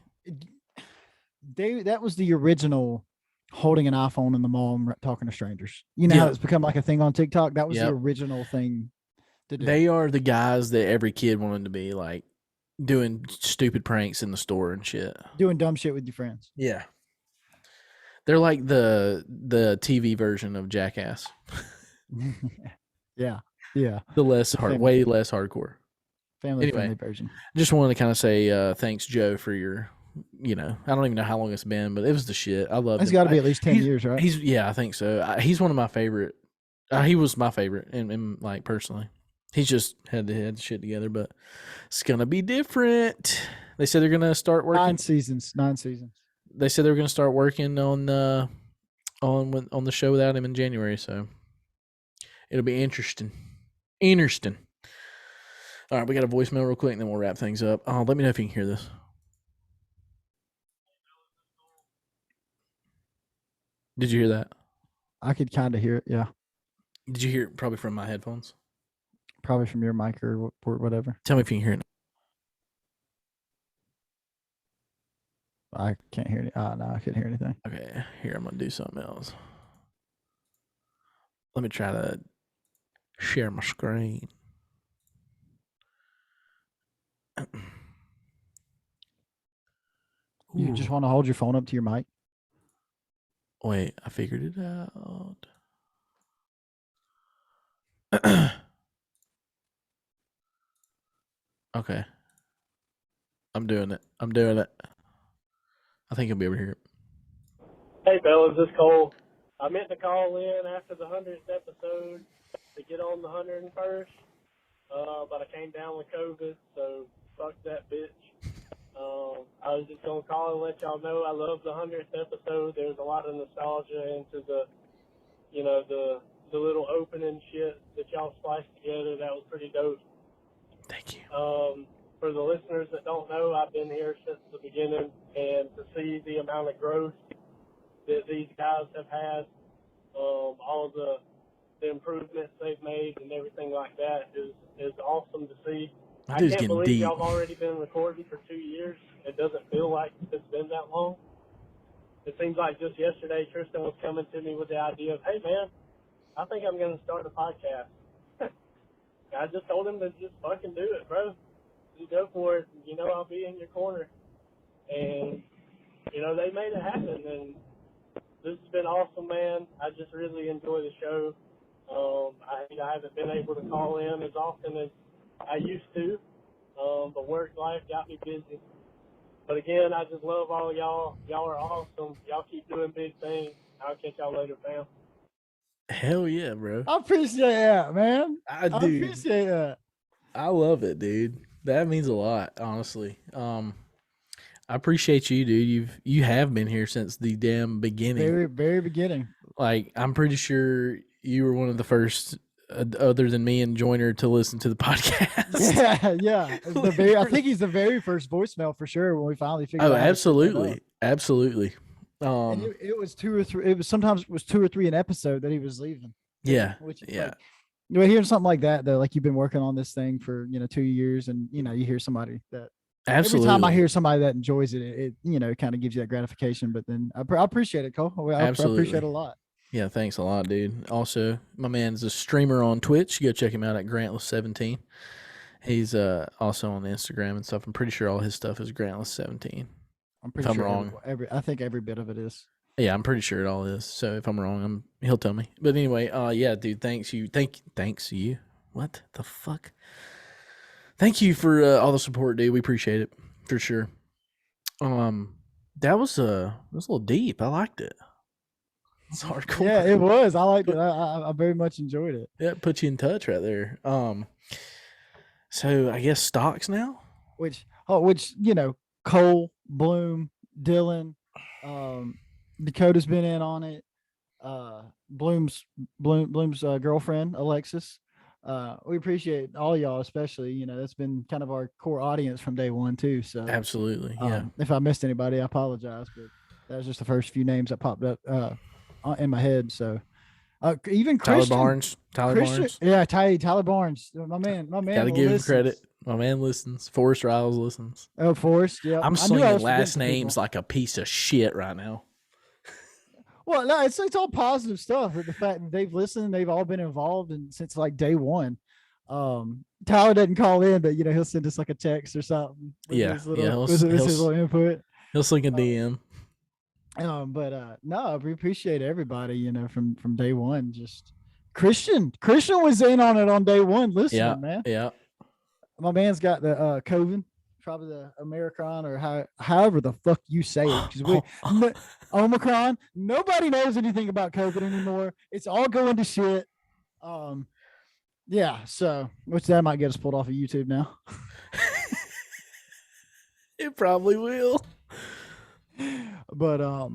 That was the original holding an iPhone in the mall and talking to strangers. You know how it's become like a thing on TikTok? That was the original thing to do. They are the guys that every kid wanted to be, like doing stupid pranks in the store and shit. Doing dumb shit with your friends. Yeah. They're like the TV version of Jackass. Yeah. Yeah. The way less hardcore. Family version. Just wanted to kind of say thanks, Joe, for your, I don't even know how long it's been, but it was the shit. I love it. It's got to be at least 10 years, right? I think so. He's one of my favorite. He was my favorite, and like personally. He's just had the shit together, but it's going to be different. They said they're going to start working. 9 seasons. They said they were going to start working on the show without him in January, so it'll be interesting. All right, we got a voicemail real quick, and then we'll wrap things up. Let me know if you can hear this. Did you hear that? I could kind of hear it, yeah. Did you hear it probably from my headphones? Probably from your mic or whatever. Tell me if you can hear it. I can't hear it. No, I couldn't hear anything. Okay, here, I'm going to do something else. Let me try to share my screen. You just want to hold your phone up to your mic? Wait, I figured it out. Okay. I'm doing it. I think he'll be able to hear it. Hey, fellas, this is Cole. I meant to call in after the 100th episode to get on the 101st, but I came down with COVID, so fuck that bitch. I was just going to call and let y'all know I love the 100th episode. There's a lot of nostalgia into the little opening shit that y'all spliced together. That was pretty dope. Thank you. For the listeners that don't know, I've been here since the beginning, and to see the amount of growth that these guys have had, all the improvements they've made and everything like that is awesome to see. That I dude's can't getting believe deep. y'all have already been recording for 2 years. It doesn't feel like it's been that long. It seems like just yesterday Tristan was coming to me with the idea of, hey, man, I think I'm going to start a podcast. I just told him to just fucking do it, bro. Just go for it. You know, I'll be in your corner. And, you know, they made it happen. And this has been awesome, man. I just really enjoy the show. I haven't been able to call in as often as I used to, but work life got me busy. But again, I just love all y'all. Y'all are awesome. Y'all keep doing big things. I'll catch y'all later, fam. Hell yeah, bro. I appreciate that, man. I Dude, appreciate that. I love it, dude. That means a lot, honestly. I appreciate you, dude. You have been here since the damn beginning. Very, very beginning. Like, I'm pretty sure you were one of the first, other than me and Joyner, to listen to the podcast. Yeah. I think he's the very first voicemail for sure when we finally figured Oh, out. absolutely. Absolutely. And it was 2 or 3. Sometimes it was 2 or 3 an episode that he was leaving. Yeah. Which is Yeah. like, you know, hearing something like that though, like you've been working on this thing for 2 years, and you hear somebody that Absolutely. every time I hear somebody that enjoys it, it kind of gives you that gratification. But then I appreciate it, Cole. I appreciate it a lot. Yeah, thanks a lot, dude. Also, my man's a streamer on Twitch. Go check him out at Grantless17. He's also on Instagram and stuff. I'm pretty sure all his stuff is Grantless17. I'm pretty sure wrong. I think every bit of it is. Yeah, I'm pretty sure it all is. So if I'm wrong, he'll tell me. But anyway, yeah, dude, thanks you. What the fuck? Thank you for all the support, dude. We appreciate it for sure. That was a little deep. I liked it. It's hardcore. Yeah, it was. I liked it. I very much enjoyed it. Yeah, it put you in touch right there. So I guess stocks now. Which Cole, Bloom, Dylan, Dakota's been in on it. Bloom's girlfriend Alexis. We appreciate all y'all, especially that's been kind of our core audience from day one too. So absolutely, yeah. If I missed anybody, I apologize, but that was just the first few names that popped up in my head. So even Christian, Tyler Barnes, yeah, Tyler Barnes, my man. Gotta give him credit. My man listens. Forrest Riles listens. Oh, Forrest, yeah. I'm slinging last names like a piece of shit right now. Well, no, it's all positive stuff. The fact that they've listened, they've all been involved, and since like day one. Tyler doesn't call in, but he'll send us like a text or something. Yeah, his little input. He'll sling a DM. But no, we appreciate everybody. From day one. Just Christian was in on it on day one. Listening, man. Yeah. My man's got the Coven. Probably the Omicron or however the fuck you say it, because Omicron. Nobody knows anything about COVID anymore. It's all going to shit. Yeah. So, which that might get us pulled off of YouTube now. It probably will. But I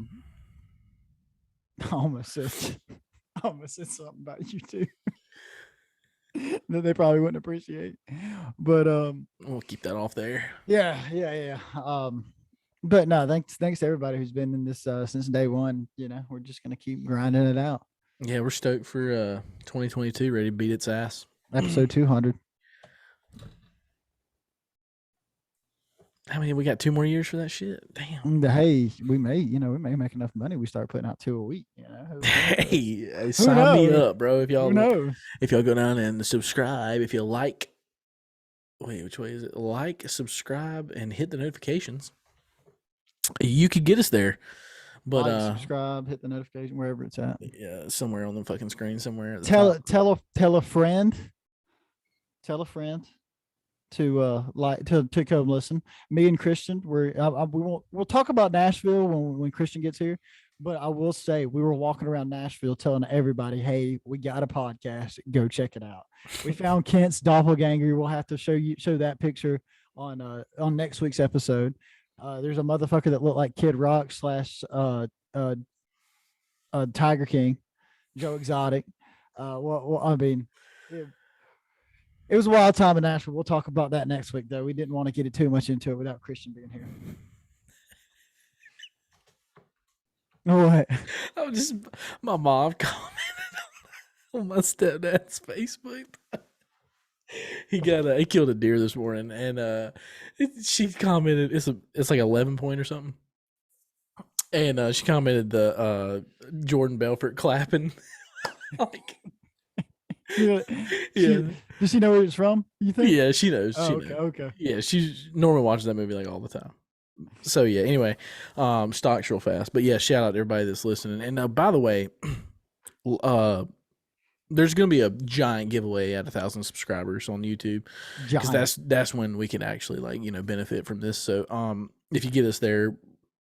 almost said something about YouTube that they probably wouldn't appreciate. But we'll keep that off there. Yeah. But no, thanks to everybody who's been in this since day one. We're just gonna keep grinding it out. Yeah, we're stoked for 2022, ready to beat its ass. Episode 200. I mean, we got 2 more years for that shit. Damn. Hey, we may make enough money. We start putting out 2 a week. Hey, sign me up, bro. If y'all go down and subscribe, if you like. Wait, which way is it? Like, subscribe, and hit the notifications. You could get us there. But like, subscribe, hit the notification wherever it's at. yeah, somewhere on the fucking screen, somewhere at the Tell top. tell a friend. Tell a friend to come listen. Me and Christian, we'll talk about Nashville when Christian gets here. But I will say we were walking around Nashville telling everybody, "Hey, we got a podcast. Go check it out." We found Kent's doppelganger. We'll have to show that picture on next week's episode. There's a motherfucker that looked like Kid Rock / Tiger King, Joe Exotic. Well, I mean, it was a wild time in Nashville. We'll talk about that next week, though. We didn't want to get it too much into it without Christian being here. What? I'm just my mom commented on my stepdad's Facebook. He killed a deer this morning, and she commented it's like 11 point or something, and she commented the Jordan Belfort clapping. Like, Yeah. yeah, Does she know where it's from? You think? yeah, she knows. Oh, She okay. knows. Okay. Yeah, she normally watches that movie like all the time. So yeah, anyway, stocks real fast, but yeah, shout out to everybody that's listening. And by the way, there's gonna be a giant giveaway at 1,000 subscribers on YouTube, because that's when we can actually benefit from this. So if you get us there,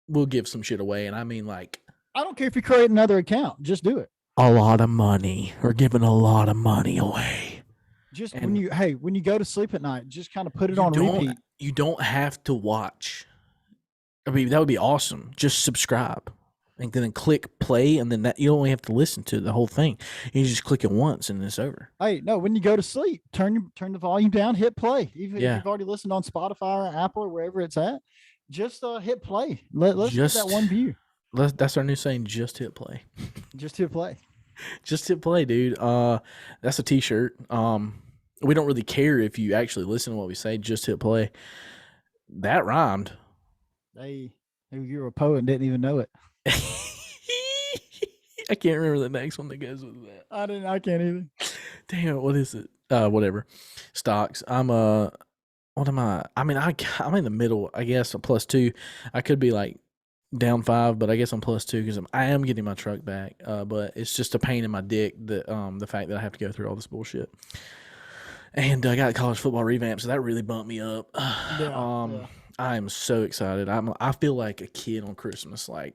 we'll give some shit away, and I mean like I don't care if you create another account, just do it. a lot of money. We're giving a lot of money away. Just And when you go to sleep at night, just kind of put it you on don't- repeat. You don't have to watch. I mean, that would be awesome. Just subscribe and then click play, and then you don't only have to listen to the whole thing. You just click it once and it's over. Hey, no, when you go to sleep, turn the volume down, hit play. Even if Yeah. you've already listened on Spotify or Apple or wherever it's at, just hit play. Let's get that Just- one view. That's our new saying. Just hit play. Just hit play. Just hit play, dude. That's a T-shirt. We don't really care if you actually listen to what we say. Just hit play. That rhymed. Hey, you're a poet and didn't even know it. I can't remember the next one that goes with that. I can't either. Damn, what is it? Whatever. Stocks. What am I? I mean, I'm in the middle. I guess a +2. I could be like down 5, but I guess I'm +2 because I am getting my truck back. But it's just a pain in my dick that the fact that I have to go through all this bullshit. And I got college football revamped, so that really bumped me up. Yeah. I am so excited. I feel like a kid on Christmas. Like,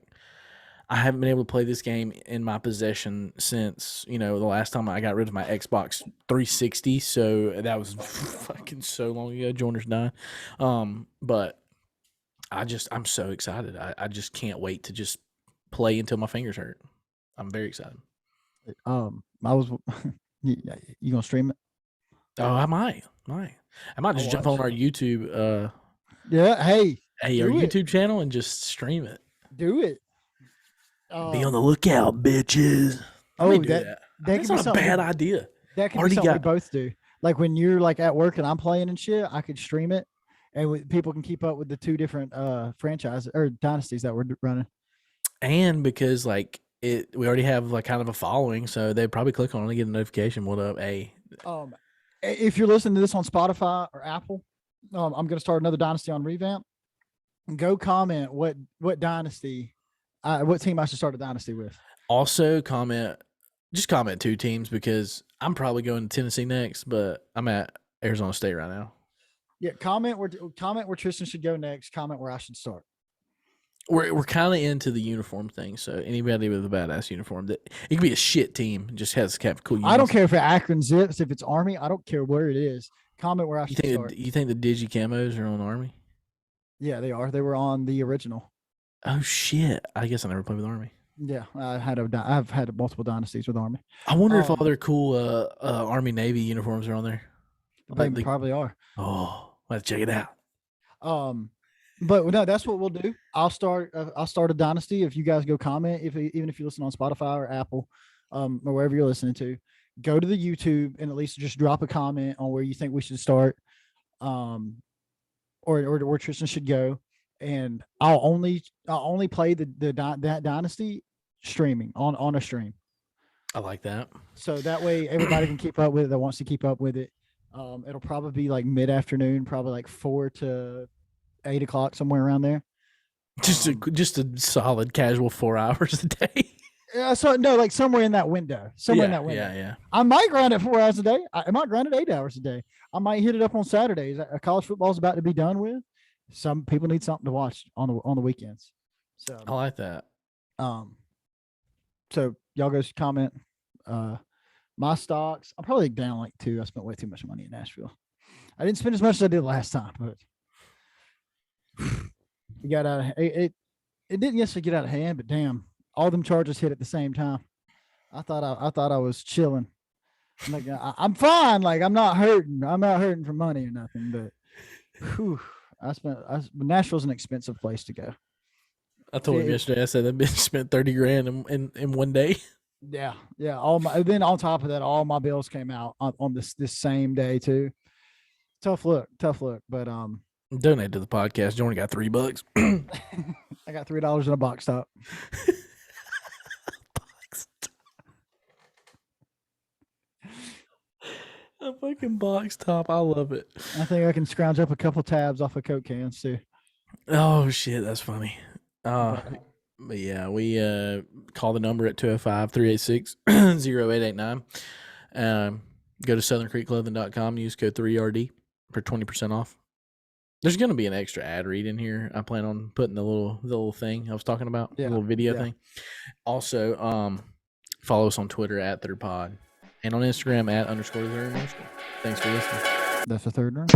I haven't been able to play this game in my possession since, the last time I got rid of my Xbox 360. So that was fucking so long ago. Joiner's dying. But I'm so excited. I just can't wait to just play until my fingers hurt. I'm very excited. I was. You gonna stream it? Oh, I might just jump on our YouTube. Yeah. Hey, Our do it. YouTube channel and just stream it. Do it. Be on the lookout, bitches. I may do that That's could be not a something bad idea. That could be Already something we got- both do. Like when you're like at work and I'm playing and shit, I could stream it, and people can keep up with the two different franchises or dynasties that we're running. And because we already have like kind of a following, so they'd probably click on it and get a notification. What up? Hey, If you're listening to this on Spotify or Apple, I'm going to start another dynasty on Revamp. Go comment what dynasty, what team I should start a dynasty with. also comment 2 teams, because I'm probably going to Tennessee next, but I'm at Arizona State right now. Yeah, comment where Tristan should go next. Comment where I should start. We're kind of into the uniform thing, so anybody with a badass uniform, that it could be a shit team, just has kind of cool. I don't care if it's Akron Zips, if it's Army. I don't care where it is. Comment where I should start. You think the Digi camos are on Army? Yeah, they are. They were on the original. Oh shit! I guess I never played with Army. Yeah, I've had multiple dynasties with Army. I wonder if all their cool Army Navy uniforms are on there. They probably are. Oh, let's check it out. But no, that's what we'll do. I'll start a dynasty if you guys go comment. Even if you listen on Spotify or Apple, or wherever you're listening to, go to the YouTube and at least just drop a comment on where you think we should start, or where Tristan should go. And I'll only play that dynasty streaming on a stream. I like that. So that way everybody can keep up with it that wants to keep up with it. It'll probably be like mid-afternoon, probably like 4 to 8 o'clock, somewhere around there. Just a solid casual 4 hours a day. Yeah, so no, like somewhere in that window. Somewhere in that window. Yeah. I might grind it 4 hours a day. I might grind it 8 hours a day. I might hit it up on Saturdays. College football is about to be done with. Some people need something to watch on the weekends. So I like that. So y'all go comment. My stocks, I'm probably down like 2. I spent way too much money in Nashville. I didn't spend as much as I did last time, but it got out of it. It didn't necessarily get out of hand, but damn, all them charges hit at the same time. I thought I was chilling. I'm like, I'm fine. Like I'm not hurting. I'm not hurting for money or nothing. But whew, Nashville's an expensive place to go. I told him yesterday. I said that bitch spent $30,000 in one day. Yeah. Then on top of that, all my bills came out on this same day too. Tough look. But Donate to the podcast. You only got $3. I got $3 in a box top. A fucking box top. I love it. I think I can scrounge up a couple tabs off of Coke cans too. Oh shit, that's funny. But yeah, we call the number at 205-386-0889. Go to southerncreekclothing.com, use code 3RD for 20% off. There's going to be an extra ad read in here. I plan on putting the little thing I was talking about, the little video thing. Also, follow us on Twitter at ThirdPod and on Instagram at __. Thanks for listening. That's the third round.